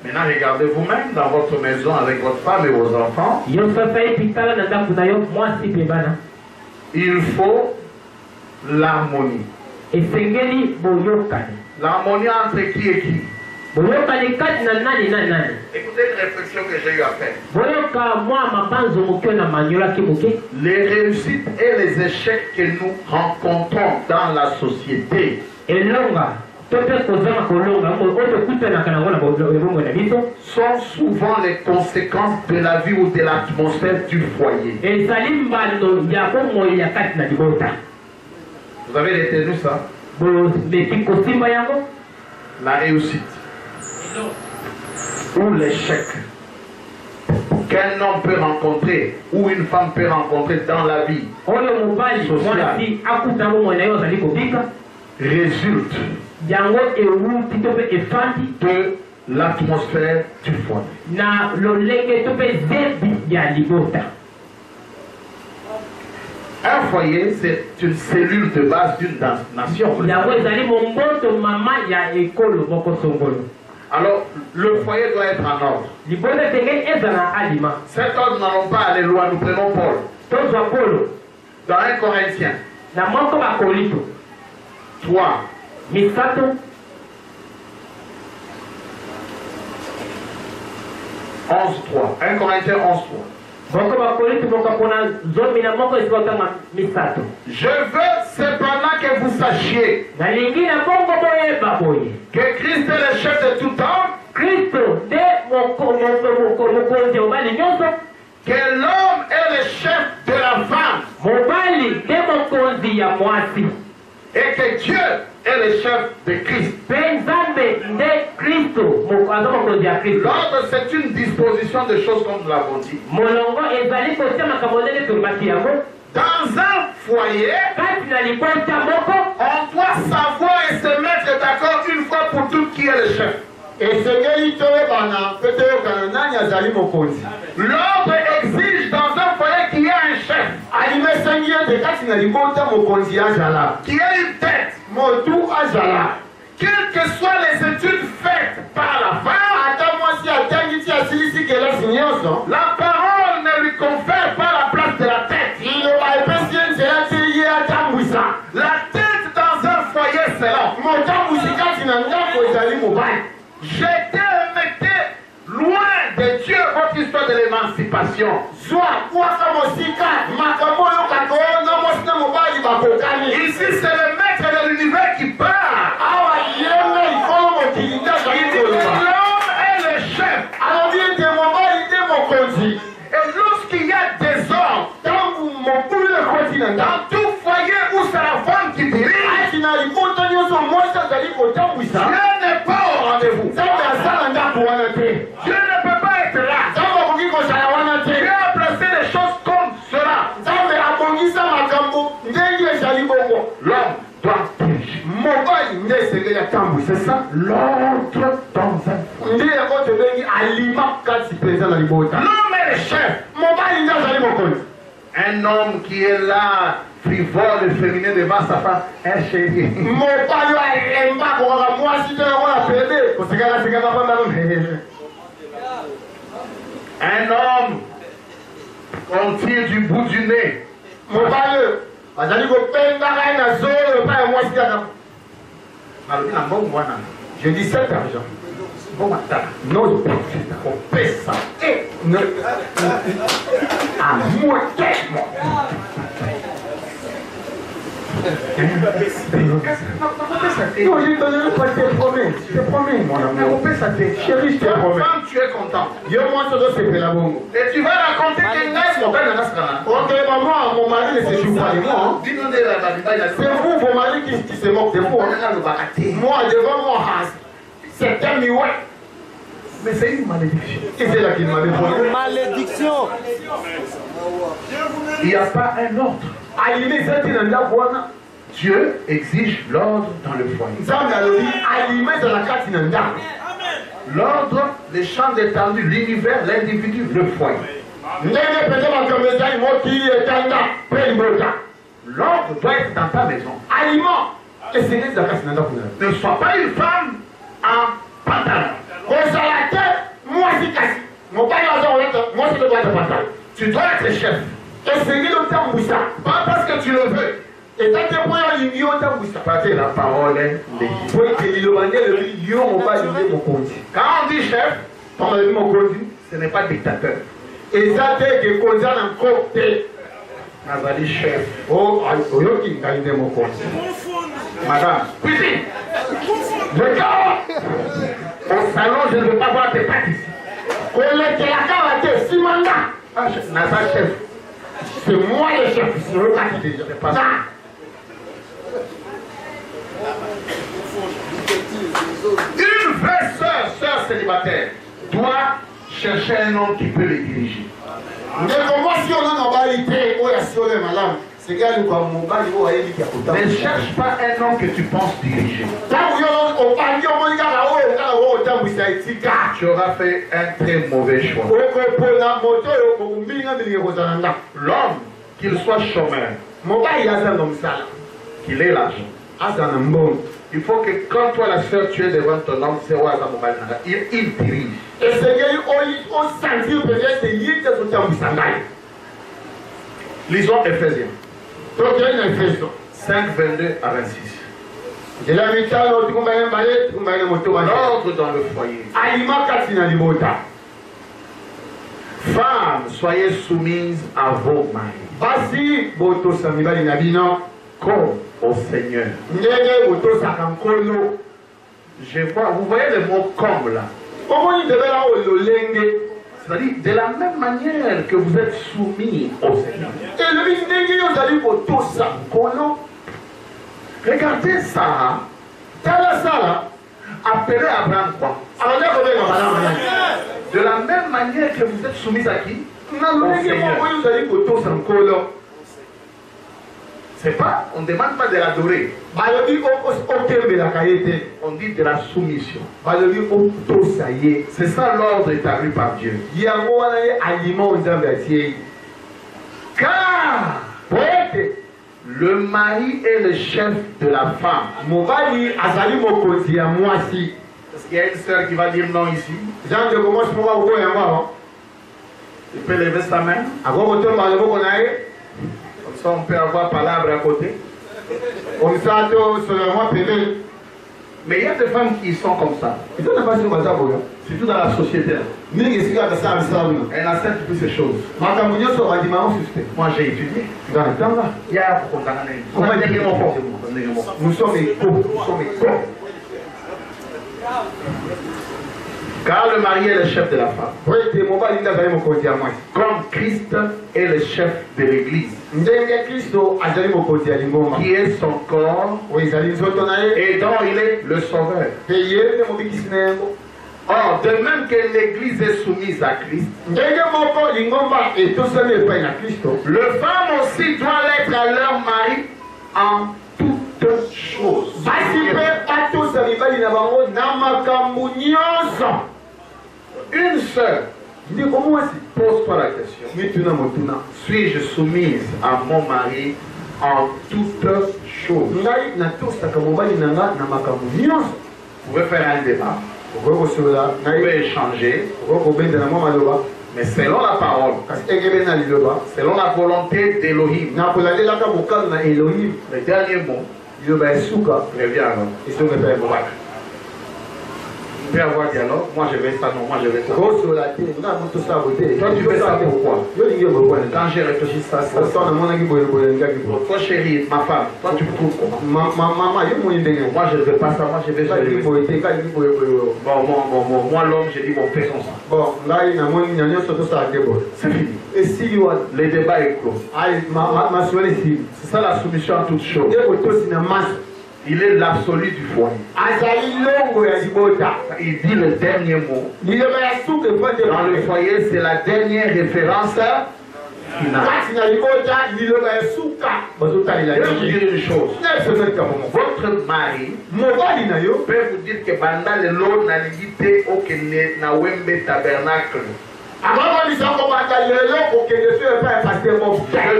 maintenant regardez vous-même dans votre maison avec votre femme et vos enfants. Il faut l'harmonie. L'harmonie entre qui et qui? Écoutez une réflexion que j'ai eu à faire. Les réussites et les échecs que nous rencontrons dans la société sont souvent les conséquences de la vie ou de l'atmosphère du foyer. Vous avez retenu ça? La réussite ou l'échec qu'un homme peut rencontrer ou une femme peut rencontrer dans la vie sociale résulte de l'atmosphère du foyer. Un foyer, c'est une cellule de base d'une nation. Alors, le foyer doit être en ordre. Cet ordre, nous n'allons pas aller loin, nous prenons Paul. Dans 1 Corinthiens 3. 11.3. 1 Corinthiens 11.3. Je veux cependant que vous sachiez que Christ est le chef de tout homme, que l'homme est le chef de la femme, et que Dieu est le chef de Christ. L'ordre, c'est une disposition de choses comme nous l'avons dit. Dans un foyer, on doit savoir et se mettre d'accord une fois pour toutes qui est le chef. L'ordre exige dans un foyer qu'il y ait un chef, qui ait une tête. Quelles que soient les études faites par la femme, la parole ne lui confère pas la place de la tête. La tête dans un foyer, c'est l'homme. J'étais loin de Dieu, votre histoire de l'émancipation. Ici, c'est le maître de l'univers qui parle. Il dit que l'homme est le chef. Et lorsqu'il y a des hommes, dans tout foyer où c'est la femme qui dirige, Dieu n'est pas au rendez-vous. Dieu ne peut pas être là. Dieu a placé les choses comme cela. L'homme doit diriger. C'est ça l'ordre dans un foyer. L'homme est le chef. Un homme qui est là, frivole et féminin devant sa femme, un chéri. Un homme qu'on tire du bout du nez. Je dis cet argent. Non, on paie ça. À moi, non, je ne te donne pas tes promesses. mon amour. Chérie, je te promets. Femme, tu es content. Yo, moi, je dois se faire la bombe. Et tu vas raconter que Ness, mon père, ok, maman, mon mari ne se joue pas de moi. C'est vous, vos maris, qui se moquent de vous. Moi, devant moi, c'est un miouet. Mais c'est une malédiction. Et c'est là qu'il m'a répondu. Malédiction. Il n'y a pas un ordre. Dieu exige l'ordre dans le foyer. L'ordre, les champs d'étendue, l'univers, l'individu, le foyer. L'ordre doit être dans ta maison. Ne sois pas une femme en pantalon. Tu dois être chef. Pas parce que tu le veux. Parce que la parole est légitime. Quand on dit chef, ce n'est pas dictateur. Nazali chef. Madame, cuisine. Le gars, au salon, je ne veux pas voir tes pattes ici. Nazali chef. C'est moi le chef, c'est le gars qui est pas ça. Une vraie sœur célibataire doit chercher un homme qui peut les diriger. Mais comment si on a une qualité ou la sur les malades, c'est gars nous comme mon bali ou aïe qui a coûté. Ne cherche pas un homme que tu penses diriger. Tu auras fait un très mauvais choix. L'homme, qu'il soit chômeur, qu'il ait l'argent. Il faut que quand toi la soeur tu es devant ton homme, c'est il dirige. Lisons Ephésiens 5, 22 à 26. L'ordre dans le foyer. Femmes, soyez soumises à vos maris. Comme au Seigneur. Je vois, vous voyez le mot comme là. C'est-à-dire de la même manière que vous êtes soumis au Seigneur. Regardez ça. Appelez Abraham quoi? De la même manière que vous êtes soumis à qui? Au Seigneur. C'est pas, on ne demande pas de l'adorer. On dit de la soumission. C'est ça l'ordre établi par Dieu. Car le mari est le chef de la femme. Est-ce qu'il y a une soeur qui va dire non ici? Tu peux lever sa main. Comme ça on peut avoir palabre à côté. Mais il y a des femmes qui sont comme ça. Surtout dans la société. Elle n'accepte plus ces choses. Moi j'ai étudié. Il y a nous sommes égaux. Car le mari est le chef de la femme. Comme Christ est le chef de l'église. Qui est son corps. Et dont il est le sauveur. Or, de même que l'église est soumise à Christ, le femme aussi doit l'être à leur mari en toutes choses. Une seule. Pose-toi la question. Suis-je soumise à mon mari en toutes choses? Vous pouvez faire un débat. Vous pouvez échanger. Mais selon la parole, selon la volonté d'Élohim, le dernier mot revient à nous. peut avoir dialogue. Moi je vais ça, non, moi je vais ça. Toi tu fais ça pourquoi? Quand j'ai réfléchi ça, toi chérie, ma femme, toi tu trouves comment? Moi je ne veux pas ça, moi je vais ça. Bon, moi l'homme, j'ai dit bon, faisons ça. Bon, c'est fini. Et si le débat est clos. C'est ça la soumission à toute chose. Il est l'absolu du foyer. Il dit le dernier mot. Dans le foyer, c'est la dernière référence finale. Je vais vous dire une chose. Votre mari peut vous dire que Banda le lot n'a limité aucun na wembe tabernacle. Je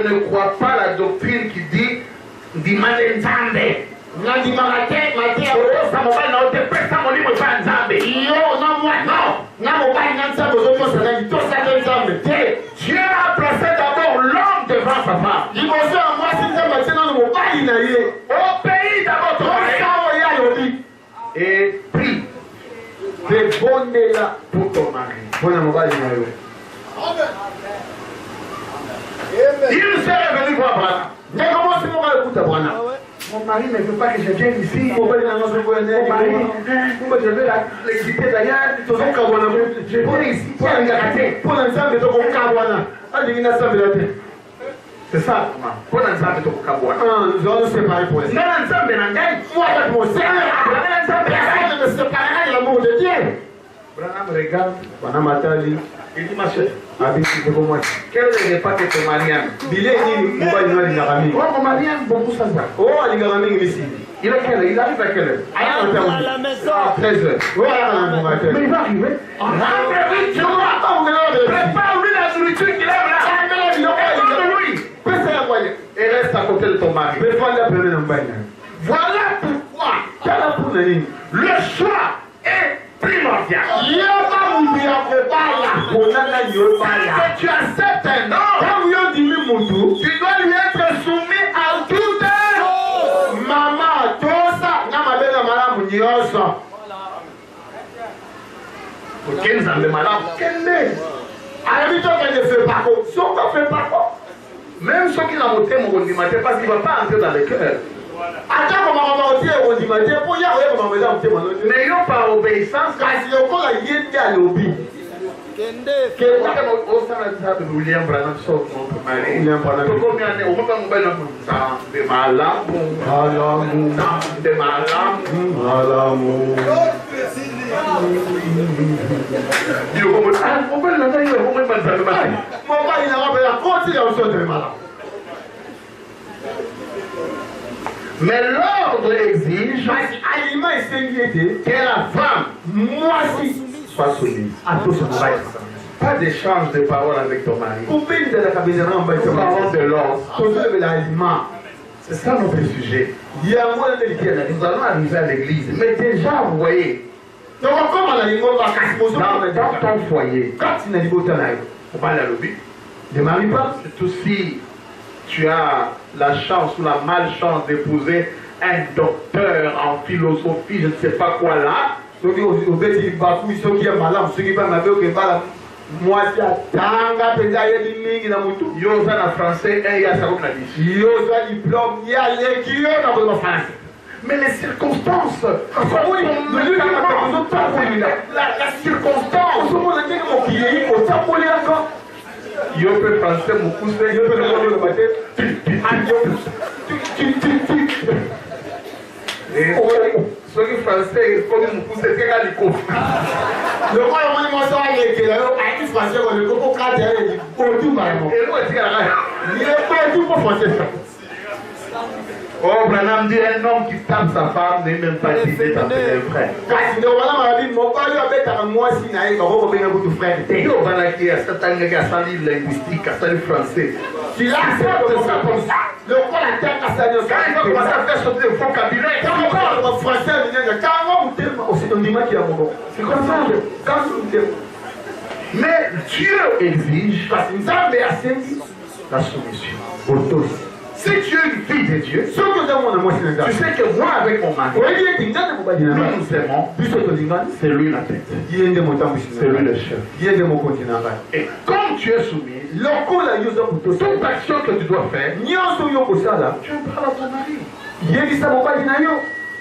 ne crois pas la doctrine qui dit Dimane Nzambe. Non. Dieu a placé d'abord l'homme devant sa femme. Au pays d'abord et prie pour ton mari. Il s'est revenu voir Abraham. Mon mari ne veut pas que je vienne ici. Mon mari, je vais l'exciter d'ailleurs. Je viens ici pour la gâter. C'est ça, pour l'ensemble de Kabouana. Nous allons nous séparer pour l'instant. Mais l'ensemble de Nangaï, moi, je me sépare. Je me séparerai de l'amour de Dieu. Branham regarde, Branham Atali. Il dit, ma chère, quel est le repas que ton mari aime? Mon mari aime beaucoup ça. Oh, il est quelle heure? Il arrive à quelle heure? À la maison. À 13h. Mais il va arriver. Prépare-lui la nourriture qu'il aime là. Et reste à côté de ton mari. Voilà pourquoi le choix est primordial. Si tu acceptes un homme, tu dois lui être soumis à tout heure. Maman, même ceux qui l'ont voté, parce qu'il ne va pas entrer dans le cœur. Mais ils n'ont pas obéissance. William Branham sort mon mari. William Branham. Mais l'ordre exige que la femme soit soumise. Pas d'échange de paroles avec ton mari. Nous parlons de l'ordre. C'est ça notre sujet. Nous allons arriver à l'église. Mais déjà, vous voyez, dans ton foyer, on va aller à l'objet. Ne marie pas. Surtout si tu as la chance ou la malchance d'épouser un docteur en philosophie, je ne sais pas quoi là. Moi, Yosa en français, et Yasa au Nadi. Yosa diplôme, il y a l'équilibre dans votre français. Mais les circonstances, la circonstance, yo peux français, mon cousin, yo peux le matin. Et ceux qui français, comme mon cousin, c'est à l'école. Le roi, on m'a dit, il est là, il est français, on le coco, il est pour tout, maman. Et moi, il est pas tout pour français. Oh, Branham dit un homme qui tape sa femme n'est même pas cité dans ses frères. Parce que voilà, ma vie, mon père, il a fait à moi si naïf, on va venir beaucoup de frères. Et on va la qui a certains gars qui a sali linguistique, à sali français. Tu l'acceptes ça comme ça. Le quoi la terre à sali. Quand il va commencer à faire sauter le vocabulaire, quand on parle en français, quand on dit qui a mon nom. C'est comme ça. Quand on dit. Mais Dieu exige, parce que nous avons la soumission. Si tu es une fille de Dieu, tu sais que moi avec mon mari, nous nous aimons, c'est lui la tête, c'est lui le chef. Et comme tu es soumis, toute action que tu dois faire, tu parles à ton mari.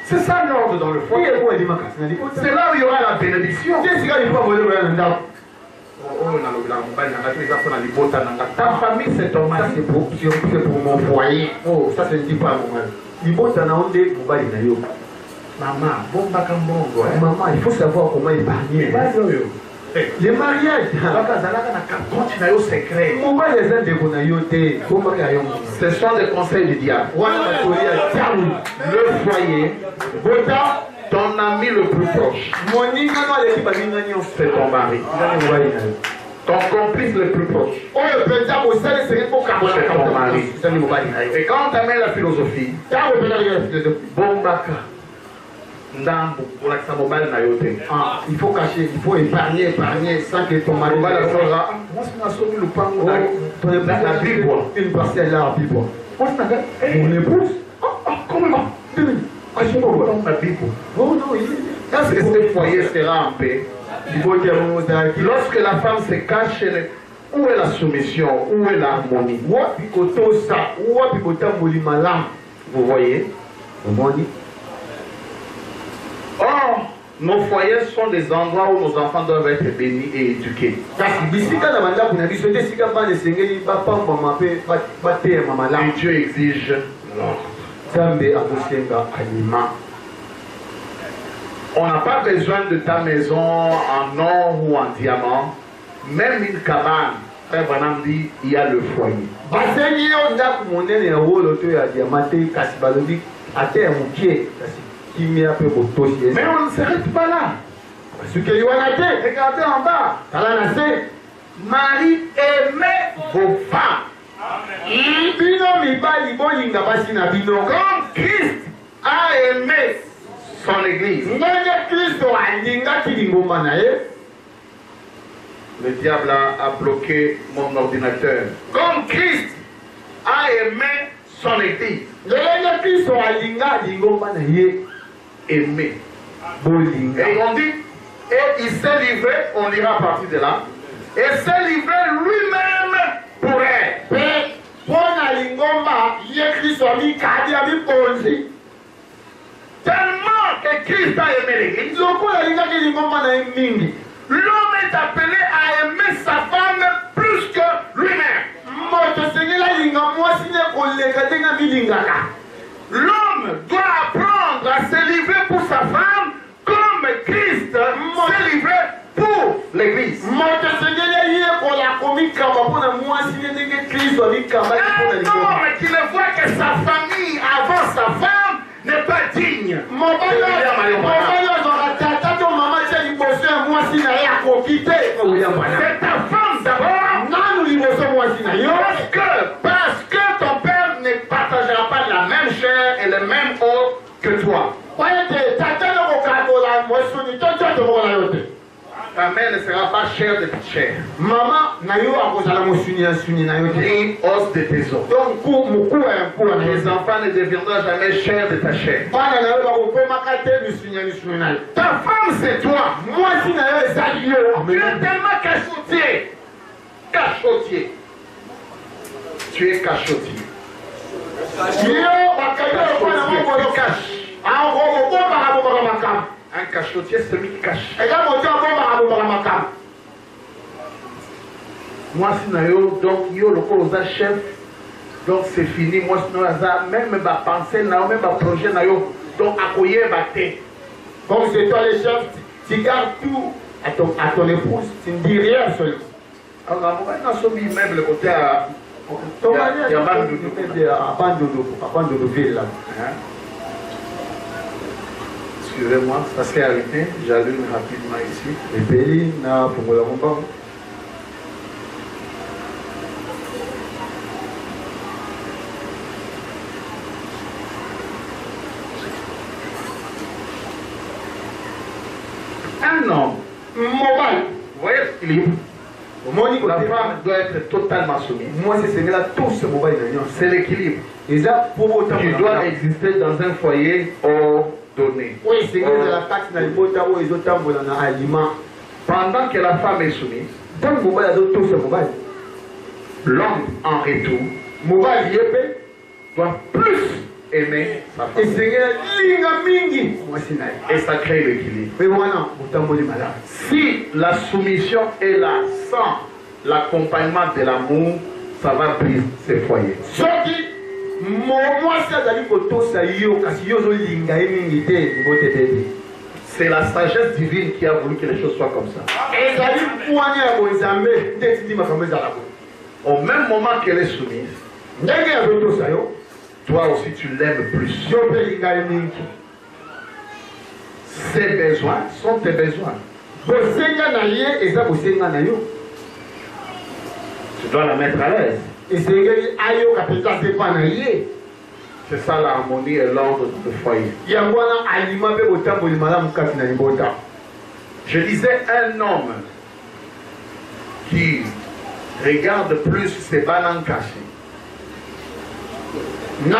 C'est ça l'ordre dans le foyer. C'est là où il y aura la bénédiction. Ta famille, c'est ton mari. C'est pour mon foyer. Oh, ça c'est dit pas mon mari. Maman, il faut savoir comment épargner. Les mariages, ce sont des conseils du diable. Le foyer, ton ami le plus proche, c'est ton mari. Ton complice le plus proche, c'est ton mari. Et quand on t'amène la philosophie, il faut cacher, il faut épargner sans que ton mari une parcelle là à Bibois. Mon épouse? Comment? Oh non, est-ce que ce foyer sera en paix? Lorsque la femme se cache, où est la soumission? Où est l'harmonie? Vous voyez? Or, nos foyers sont des endroits où nos enfants doivent être bénis et éduqués. Et Dieu exige on n'a pas besoin de ta maison en or ou en diamant, même une cabane. Frère Branham dit, il y a le foyer. Mais on ne s'arrête pas là. Regardez en bas. Marie, aimez vos femmes. Comme Christ a aimé son église. Le diable a bloqué mon ordinateur. Comme Christ a aimé son église. Aimé. Et on dit, et il s'est livré, on lira à partir de là, et s'est livré lui-même pour elle. Tellement que Christ a aimé l'église, l'homme est appelé à aimer sa femme plus que lui-même. L'homme doit apprendre à se livrer pour sa femme comme Christ s'est livré pour l'église. Un homme qui ne voit que sa famille avant sa femme n'est pas digne. C'est ta femme d'abord. Parce que ton père ne partagera pas la même chair et le même eau que toi. Ta mère ne sera pas chair de ta chair. Ni os de tes os. Les enfants ne deviendront jamais chair de ta chair. Ta femme c'est toi. Tu es tellement cachotier. Cachotier. Tu es cachotier. Un cachotier, c'est celui qui cache. Moi, si donc, yo le chef, donc c'est fini. Moi, si même ma pensée, même ma projet, donc accueillir ma tête. Comme c'est toi le chef, tu gardes tout à ton épouse, tu ne dis rien seul. Alors, on a soumis même le côté à. Ton mari a de ville là. Excusez-moi, ça s'est arrêté. J'allume rapidement ici. Et puis, pour la combat. Un homme mobile. Vous voyez l'équilibre. La femme doit être totalement soumise. Moi, c'est là tous ce mobile. C'est l'équilibre. qui doit exister dans un foyer ordonné. Pendant que la femme est soumise, l'homme en retour doit plus aimer sa femme. Et ça crée l'équilibre. Si la soumission est là sans l'accompagnement de l'amour, ça va briser ces foyers. C'est la sagesse divine qui a voulu que les choses soient comme ça. Au même moment qu'elle est soumise, toi aussi tu l'aimes plus. Ses besoins sont tes besoins. Tu dois la mettre à l'aise. C'est ça l'harmonie et l'ordre du foyer. Je disais un homme qui regarde plus ses bananes cachées. Il n'est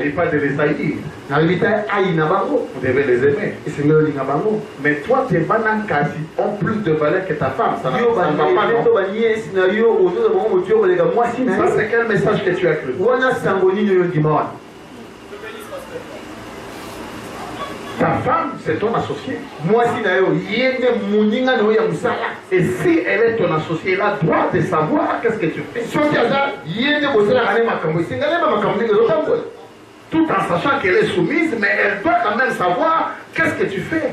pas de les haïr. Vous devez les aimer. Mais toi, tes bananes cachées ont plus de valeur que ta femme. Ça ne va pas, non? Ça, c'est quel message que tu as cru? Ta femme, c'est ton associé. Et si elle est ton associé, elle a droit de savoir qu'est-ce que tu fais. Tout en sachant qu'elle est soumise, mais elle doit quand même savoir qu'est-ce que tu fais.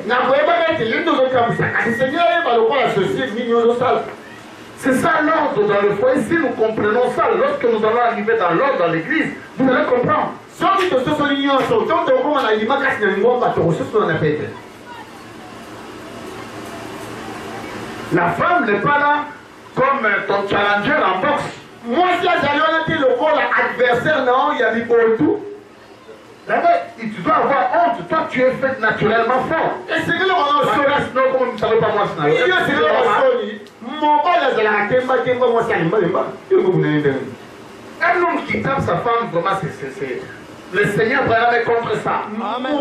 C'est ça l'ordre dans le foyer. Si nous comprenons ça, lorsque nous allons arriver dans l'ordre dans l'église, vous allez comprendre. La femme n'est pas là comme ton challenger en boxe. Moi, si j'allais le corps adversaire, non, il y a du tout. Tu dois avoir honte. Toi, tu es fait naturellement fort. Et c'est que l'on a sinon, comme vous ne savez pas moi, c'est un homme qui tape sa femme, vraiment, c'est le Seigneur va aller contre ça. Amen.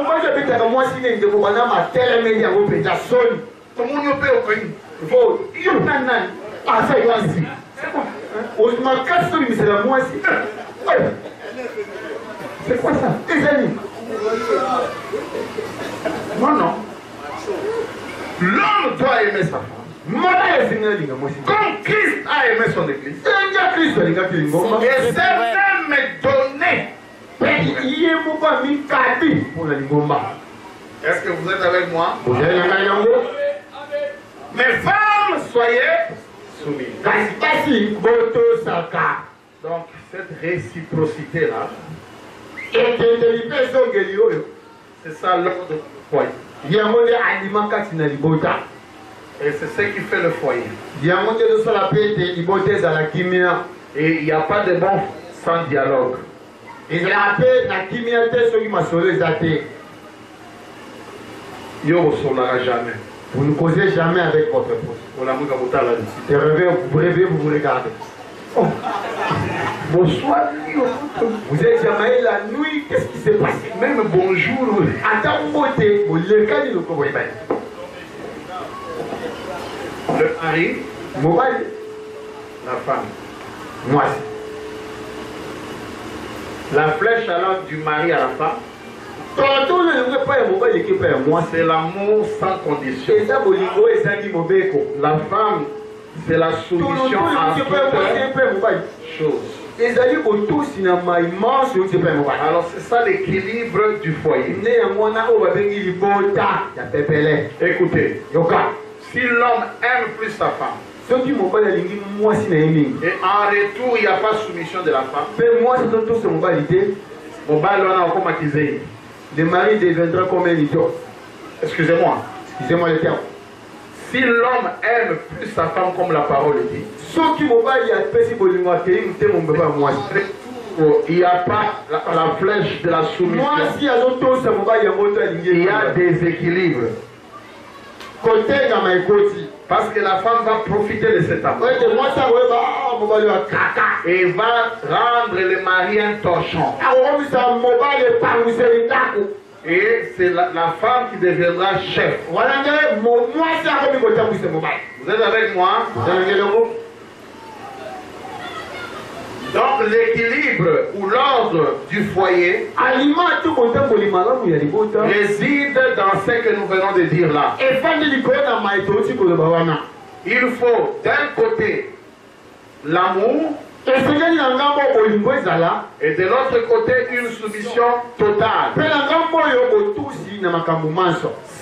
C'est quoi ça? Non, non. L'homme doit aimer sa femme. Comme Christ a aimé son église. Et c'est même donné. Est-ce que vous êtes avec moi? Mes femmes, soyez soumises. Donc, cette réciprocité-là, c'est ça l'ordre du foyer. Et c'est ce qui fait le foyer. Et il n'y a pas de bon sans dialogue. Jamais. Vous ne causez jamais avec votre épouse. Vous rêvez, vous vous regardez. Oh. Bonsoir. Vous êtes jamais la nuit, qu'est-ce qui s'est passé? Même bonjour. Attends, le mari, la femme. Moi. La flèche alors du mari à la femme, c'est l'amour sans condition. La femme, c'est la soumission à toute chose. Alors c'est ça l'équilibre du foyer. Écoutez, si l'homme aime plus sa femme, et en retour il n'y a pas soumission de la femme, le mari deviendra comme un idiot. Excusez-moi. Excusez-moi le terme. Si l'homme aime plus sa femme comme la parole dit, il n'y a pas la flèche de la soumission. Il y a des équilibres. Parce que la femme va profiter de cet amour. et va rendre le mari un torchon. Et c'est la femme qui deviendra chef. Vous êtes avec moi? Donc l'équilibre ou l'ordre du foyer réside dans ce que nous venons de dire là. Il faut d'un côté l'amour et de l'autre côté une soumission totale.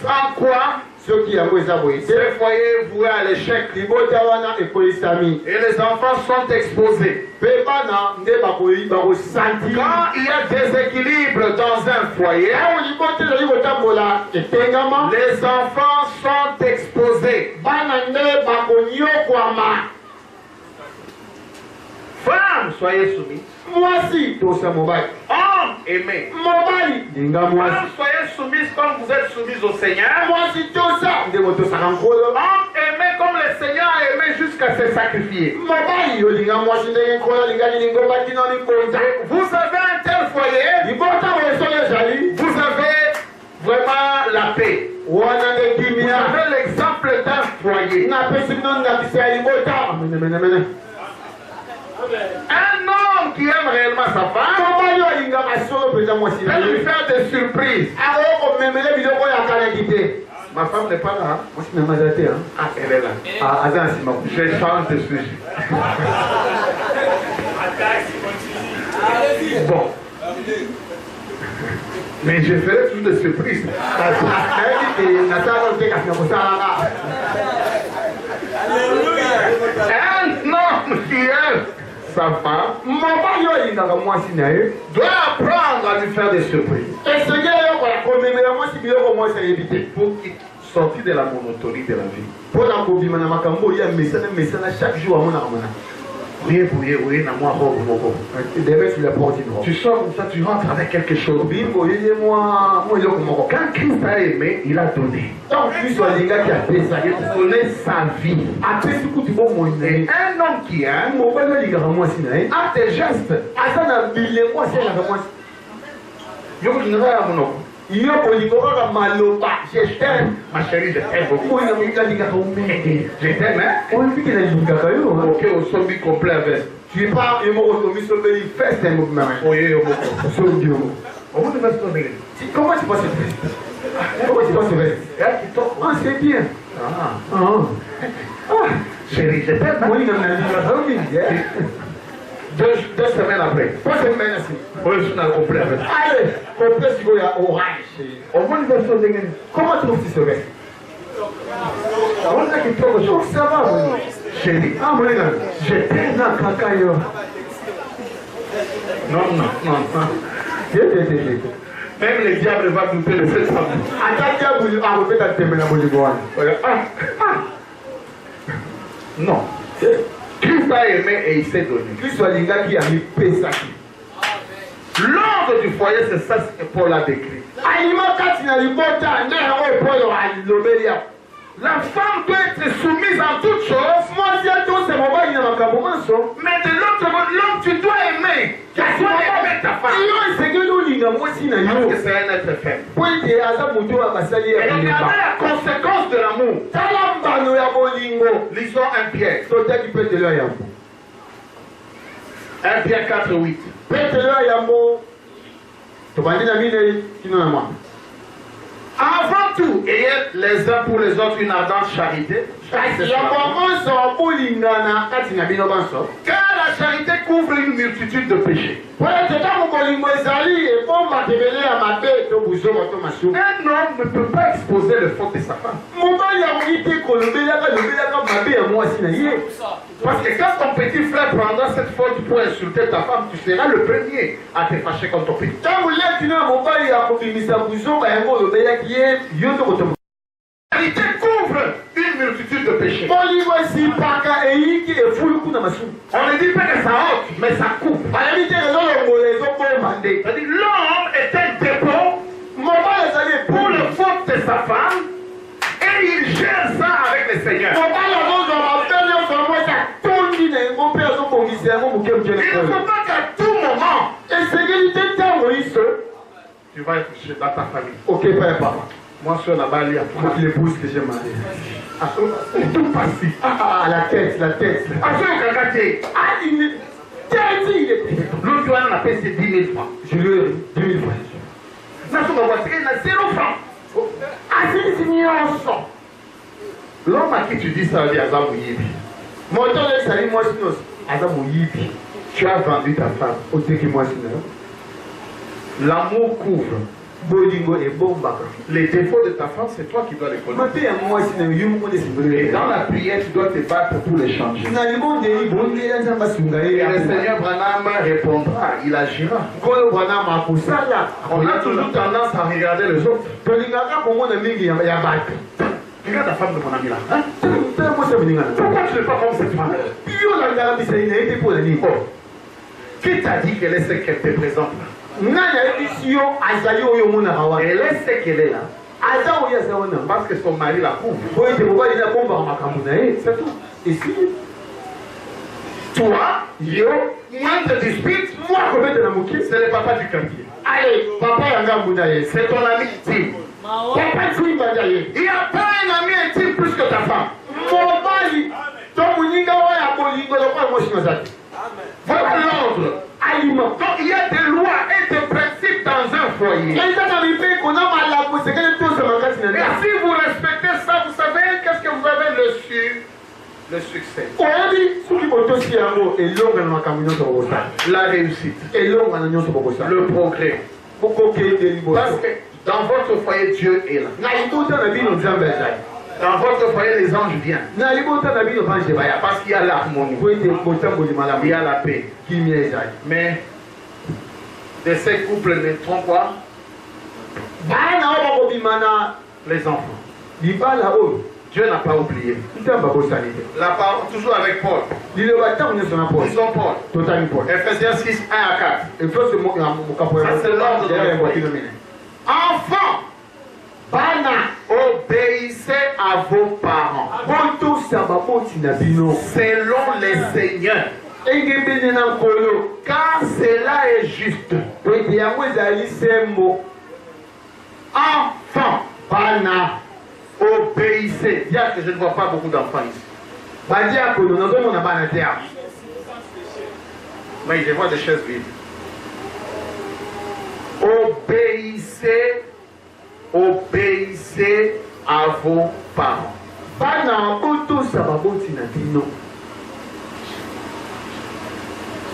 Sans quoi ce foyer est voué à l'échec. Et les enfants sont exposés. Quand il y a déséquilibre dans un foyer, les enfants sont exposés. Femmes, soyez soumis. Hommes, aimés. Femmes, soyez soumises comme vous êtes soumises au Seigneur. Hommes, aimés comme le Seigneur a aimé jusqu'à se sacrifier. Vous avez un tel foyer, vous avez vraiment la paix. Vous avez l'exemple d'un foyer. Un homme qui aime réellement sa femme peut lui faire des surprises. Ma femme n'est pas là. Ah, elle est là. Je change de sujet. Bon. Mais je ferai toujours des surprises. Un homme qui aime sa femme doit apprendre à lui faire des surprises pour qu'il sorte de la monotonie de la vie. Oui, tu sors comme ça, tu rentres avec quelque chose. Quand Christ a aimé, il a donné. Il a donné sa vie. Et un homme qui aime a des gestes. Je t'aime, ma chérie, je t'aime beaucoup. Je t'aime, hein? Ok, au sommet complet avec. Tu es pas un mot au sommet, il fait un mouvement. Oui, au mot. Comment tu vas se donner? Comment tu vas se faire? Comment tu vas se faire? Ah, c'est bien. Chérie, je t'aime. Deux semaines après. 3 semaines ainsi. Oui, je suis complet avec. Allez, complet si vous avez orange. Au moins, il va se donner. Comment tu trouves ce veste? Ça va, chérie. Ah, oui, je t'aime dans cacayo. Non. Même le diable va douter de cette femme. Non. Christ a aimé et il s'est donné. L'ordre du foyer, c'est ça que Paul a décrit. La femme doit être soumise en toutes choses. Mais de l'autre côté, l'homme, tu dois aimer. Tu dois aimer ta femme. Parce que c'est un être faible. Et regardez la conséquence de l'amour. Lisons 1 Pierre. 1 Pierre 4:8. Avant tout, ayez les uns pour les autres une ardente charité. Car la charité couvre une multitude de péchés. Un homme ne peut pas exposer le faute de sa femme. Parce que quand ton petit frère prendra cette faute pour insulter ta femme, tu seras le premier à te fâcher contre ton petit. La charité couvre une multitude de péchés. On ne dit pas que ça ôte, mais ça couvre. C'est-à-dire l'homme est un dépôt pour le faute de sa femme et il gère ça avec le Seigneur. vas être dans ta famille. Ok, papa. Moi, je suis là-bas, il y a l'épouse que j'ai mariée. Tout passé. La tête, la tête. Ah, il est. L'autre, on a payé 10 000 francs. Je lui ai 10 000 francs. Ça, c'est ma voiture, il a 0 francs. Ah, c'est une l'homme à qui tu dis ça, il y a Azam Yibi. Mon temps de salut, moi, sinon, Azam Yibi. Tu as vendu ta femme. Au que moi, sinon. L'amour couvre. Les défauts de ta femme, c'est toi qui dois les connaître. Et dans la prière, tu dois te battre pour tous les changer. Et le Seigneur Branham répondra, il agira. On a toujours tendance à regarder les autres. Regarde ta femme de mon ami là. Hein? Pourquoi tu n'es pas comme cette femme? Qui t'a dit qu'elle est ce qu'elle te présente là? Elle est ce qu'elle est là. Parce que son mari la couvre. C'est tout. Ici, toi, yo, moi te dispute, moi c'est le papa du quartier. Allez, papa c'est ton ami intime. Papa, il n'y a pas un ami intime plus que ta femme. Voilà l'ordre. Donc il y a des lois et des principes dans un foyer. Et si vous respectez ça, vous savez qu'est-ce que vous avez le succès. La réussite. Le progrès. Parce que dans votre foyer, Dieu est là. Dans votre foyer, les anges viennent. Parce qu'il y a l'harmonie. Il y a la paix. Mais de ces couples ne trompent pas les enfants. Dieu n'a pas oublié. La parole, toujours avec Paul. Disons Paul. Ephésiens 6, 1 à 4. Ça, c'est l'ordre de la foyer. Enfants, obéissez à vos parents selon les seigneurs, car cela est juste. Enfants, obéissez. Dire que je ne vois pas beaucoup d'enfants ici. Mais je vois des chaises vides. Obéissez à vos parents.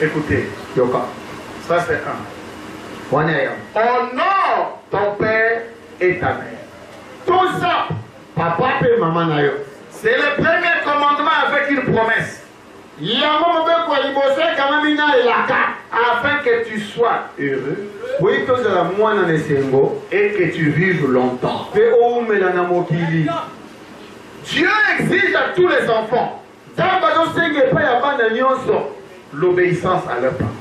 Écoutez, ça c'est un. Honore ton père et ta mère. Tout ça, papa et maman. C'est le premier commandement avec une promesse. Afin que tu sois heureux et que tu vives longtemps. Dieu exige à tous les enfants l'obéissance à leurs parents.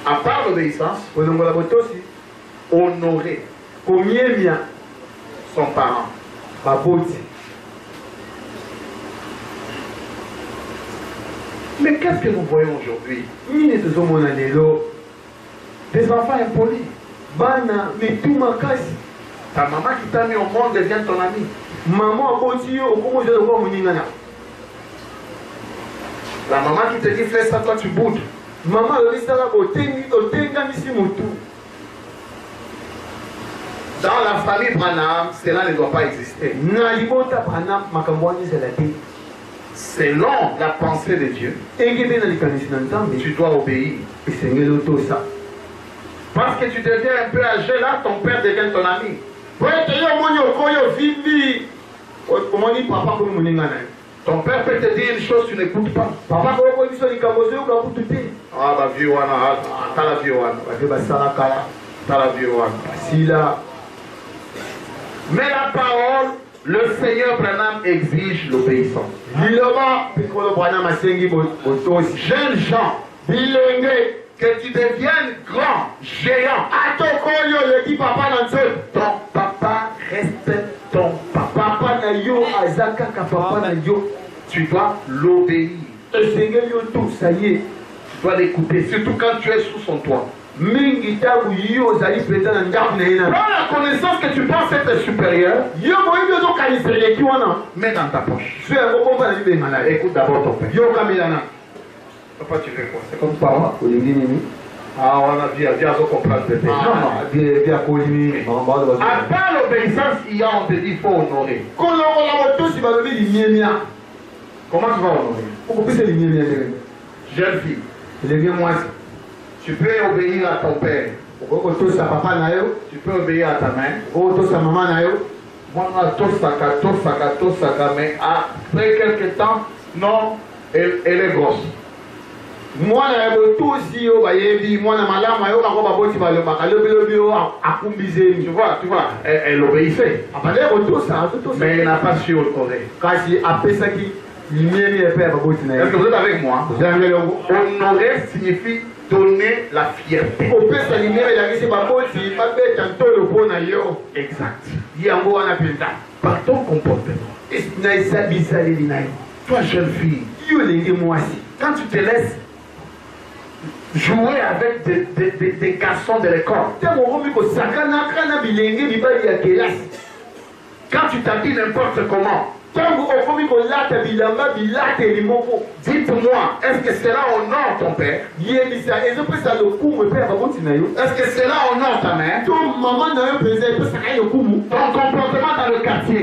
À part l'obéissance, honorer son parent. Mais qu'est-ce que nous voyons aujourd'hui? Des enfants impolis. Ta maman qui t'a mis au monde devient ton ami. La maman qui te dit fais ça, toi tu boudes. Dans la famille Branham, cela ne doit pas exister. Selon la pensée de Dieu, tu dois obéir. Parce que tu deviens un peu âgé là, ton père devient ton ami. Ton père peut te dire une chose, tu n'écoutes pas. Ah bah vieux wana, t'as la vieux wana. T'as la vieux wana. Mais la parole, le Seigneur Branham exige l'obéissance. Jeunes gens, que tu deviennes grand, géant. Ton papa reste ton papa. Tu dois l'obéir. Tu dois l'écouter, surtout quand tu es sous son toit. la connaissance que tu penses être supérieure, mets dans ta poche. Écoute d'abord ton père. Papa, tu fais quoi? C'est comme parent. Ah, on a dit, viens comprendre le pays. À part l'obéissance, il y a, on te dit, il faut honorer. Comment tu vas honorer? Jeune fille, tu peux obéir à ton père. Tu peux obéir à ta mère. Mais après quelques temps, non, elle est grosse. Tu vois, elle obéissait. Mais elle n'a pas su honorer. Est-ce que vous êtes avec moi? Honorer signifie donner la fierté. Exact. Par ton comportement. Toi, jeune fille, quand tu te laisses jouer avec des garçons de l'école, quand tu t'habilles n'importe comment, dites-moi, est-ce que cela honore ton père? Est-ce que cela honore ta mère? Ton comportement dans le quartier.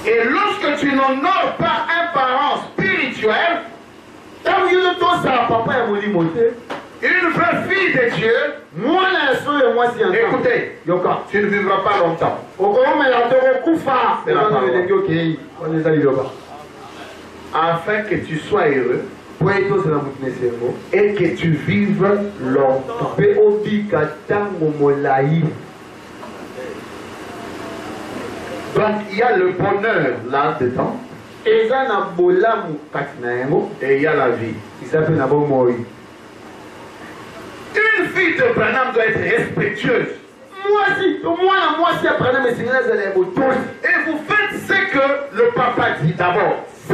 Et lorsque tu n'honores pas un parent spirituel, une vraie fille de Dieu, écoutez, tu ne vivras pas longtemps. Afin que tu sois heureux et que tu vives longtemps. Donc il y a le bonheur là-dedans et il y a la vie. Une fille de Branham doit être respectueuse. Et vous faites ce que le papa dit d'abord. Et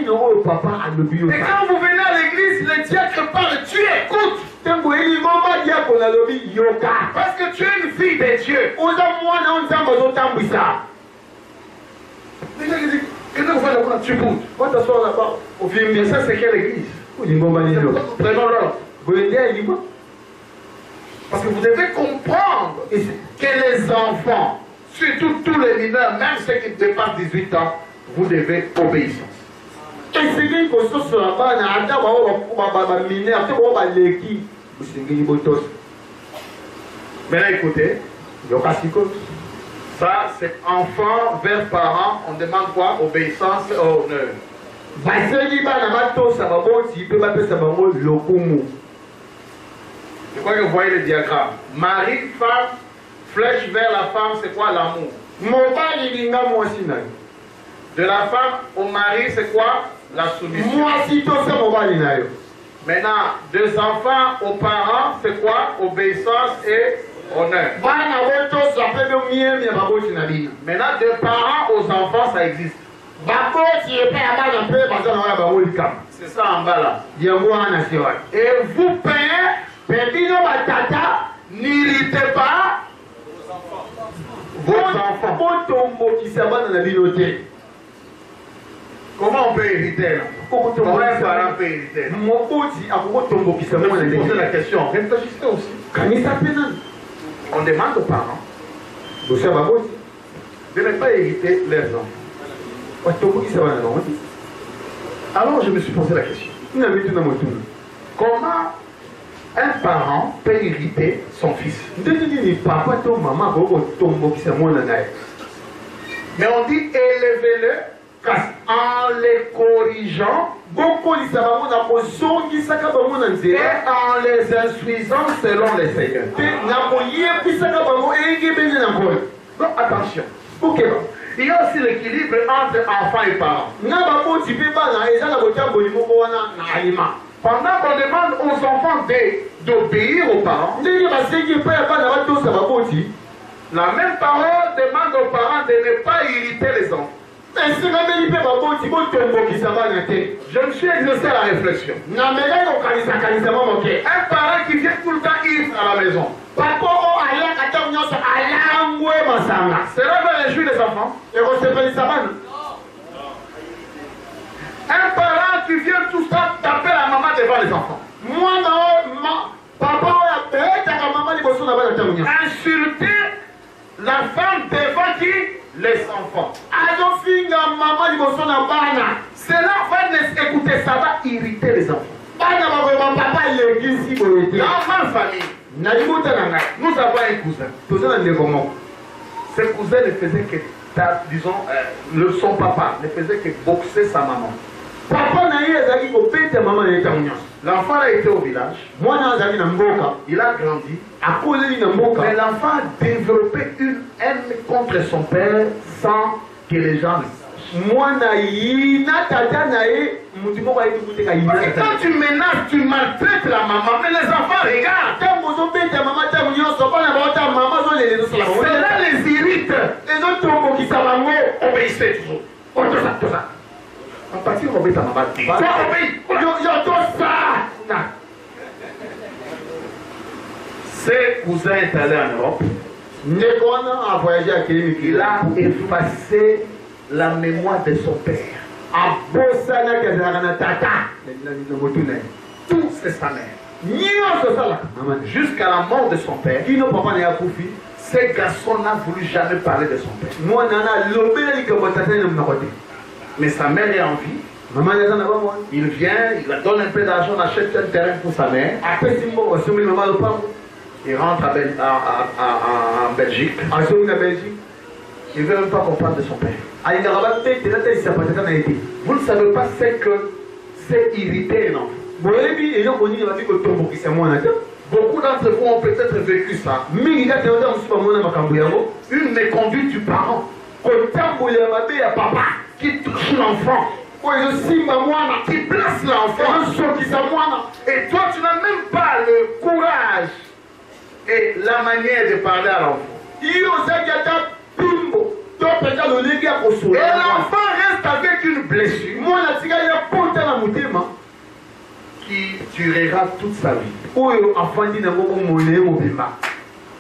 quand vous venez à l'église, le diacre parle, tu écoutes. Parce que tu es une fille de Dieu. Tu bouges. Mais ça, c'est quelle église? Prenons-le. Parce que vous devez comprendre que les enfants, surtout tous les mineurs, même ceux qui dépassent 18 ans, vous devez obéissance. Maintenant écoutez, ça c'est enfant vers parent, on demande quoi? Obéissance et honneur. Je crois que vous voyez le diagramme. Mari, femme, flèche vers la femme, c'est quoi? L'amour. De la femme au mari, c'est quoi? La soumission. Maintenant, deux enfants aux parents, c'est quoi? Obéissance et honneur. Maintenant, de parents aux enfants, ça existe. C'est ça en bas là. Et vous payez, n'irritez pas vos enfants. Comment on peut irriter là? Comment un parent peut irriter là? Posez la question, réfléchissez aussi. On demande aux parents de ne pas irriter leurs enfants. Alors je me suis posé la question. Comment un parent peut irriter son fils? Mais on dit élevez-le en les corrigeant et en les instruisant selon les Seigneurs. Donc attention. Il y a aussi l'équilibre entre enfants et parents. Pendant qu'on demande aux enfants d'obéir aux parents, la même parole demande aux parents de ne pas irriter les enfants. Je me suis exercé à la réflexion. Un parent qui vient tout le temps ivre à la maison. Cela va réjouir les enfants. Un parent qui vient tout le temps taper la maman devant les enfants. Insulter la femme devant qui? Les enfants. Cela va écouter, ça va irriter les enfants. Dans ma famille, nous avons un cousin. Ce cousin ne faisait que, disons, son papa ne faisait que boxer sa maman. L'enfant a été au village. Il a grandi. Mais l'enfant a développé une haine contre son père sans que les gens le sachent. Parce que quand tu menaces, tu maltraites la maman, mais les enfants regardent. Cela les irrite. Obéissez toujours. Tout ça. En partie, on obéit ta maman. Ce cousin est allé en Europe. Il a effacé la mémoire de son père. Tout c'est sa mère. Jusqu'à la mort de son père, ce garçon n'a voulu jamais parler de son père. Mais sa mère est en vie. Il vient, il donne un peu d'argent, on achète un terrain pour sa mère. Il rentre en Belgique. Il ne veut même pas comprendre de son père. Vous ne savez pas ce que c'est irriter un enfant. Beaucoup d'entre vous ont peut-être vécu ça. Une méconduite du parent qui touche l'enfant, qui place l'enfant, et toi tu n'as même pas le courage et la manière de parler à l'enfant. Et l'enfant reste avec une blessure qui durera toute sa vie.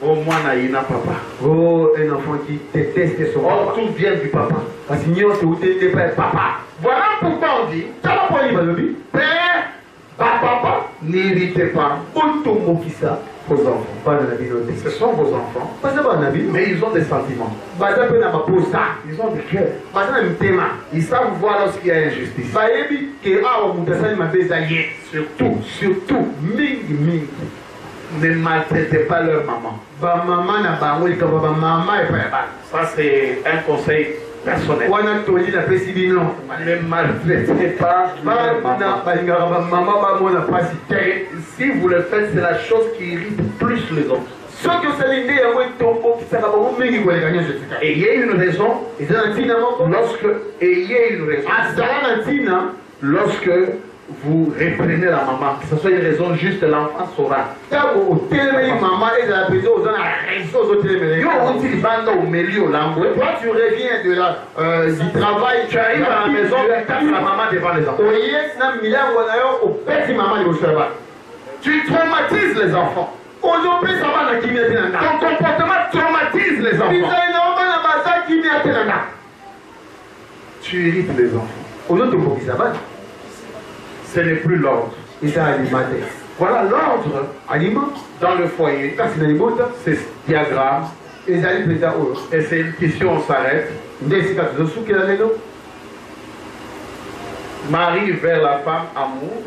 Oh, moi, Naïna, papa. Oh, un enfant qui déteste son papa. Oh, tout vient du papa. Parce que papa. Voilà pourquoi on dit Père, papa, n'irritez pas vos enfants. Ce sont vos enfants. Mais ils ont des sentiments. Ils ont des cœurs. Ils savent voir lorsqu'il y a injustice. Surtout, ne maltraitez pas leur maman. Ça, c'est un conseil personnel. Ne maltraitez pas leur maman. Si vous le faites, c'est la chose qui irrite plus les autres. Ayez une raison. Lorsque vous reprenez la maman, que ce soit une raison juste, l'enfant saura. Toi, tu reviens du travail, tu arrives à la maison, tu tapes la maman devant les enfants. Tu traumatises les enfants. Ton comportement traumatise les enfants. Tu irrites les enfants. Ce n'est plus l'ordre. Voilà l'ordre dans le foyer. C'est ce diagramme. Et c'est une question, on s'arrête. Mari vers la femme, amour.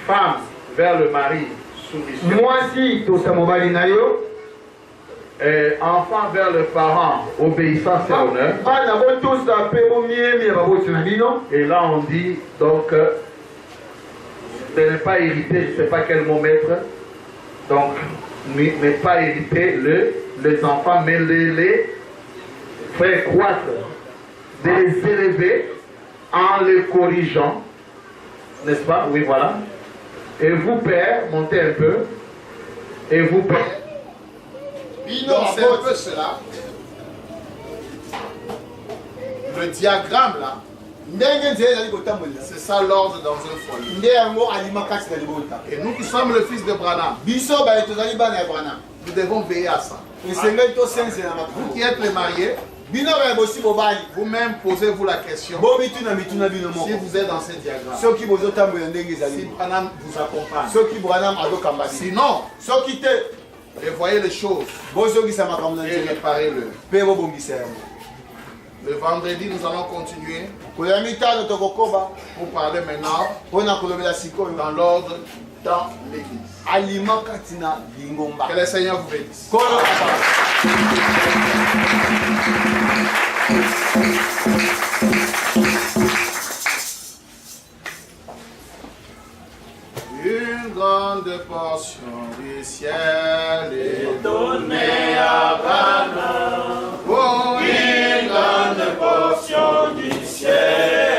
Femme vers le mari, soumission. Enfant vers le parent, obéissance et honneur. Et là on dit donc de ne pas irriter, je ne sais pas quel mot mettre. Donc ne pas irriter les enfants, mais les faire croître, de les élever en les corrigeant. N'est-ce pas? Oui, voilà. Et vous, père, montez un peu. Et vous, père. Donc c'est un peu cela. Le diagramme là, c'est ça l'ordre dans un foyer. Et nous qui sommes le fils de Branham, nous devons veiller à ça. Vous qui êtes les mariés, vous-même posez-vous la question si vous êtes dans ce diagramme, si Branham vous accompagne. Sinon, revoyez les choses et réparez-le. Le vendredi, nous allons continuer pour parler maintenant dans l'ordre dans l'église. Que le Seigneur vous bénisse. Une grande portion du ciel est donnée à Branham. Oh, une grande portion du ciel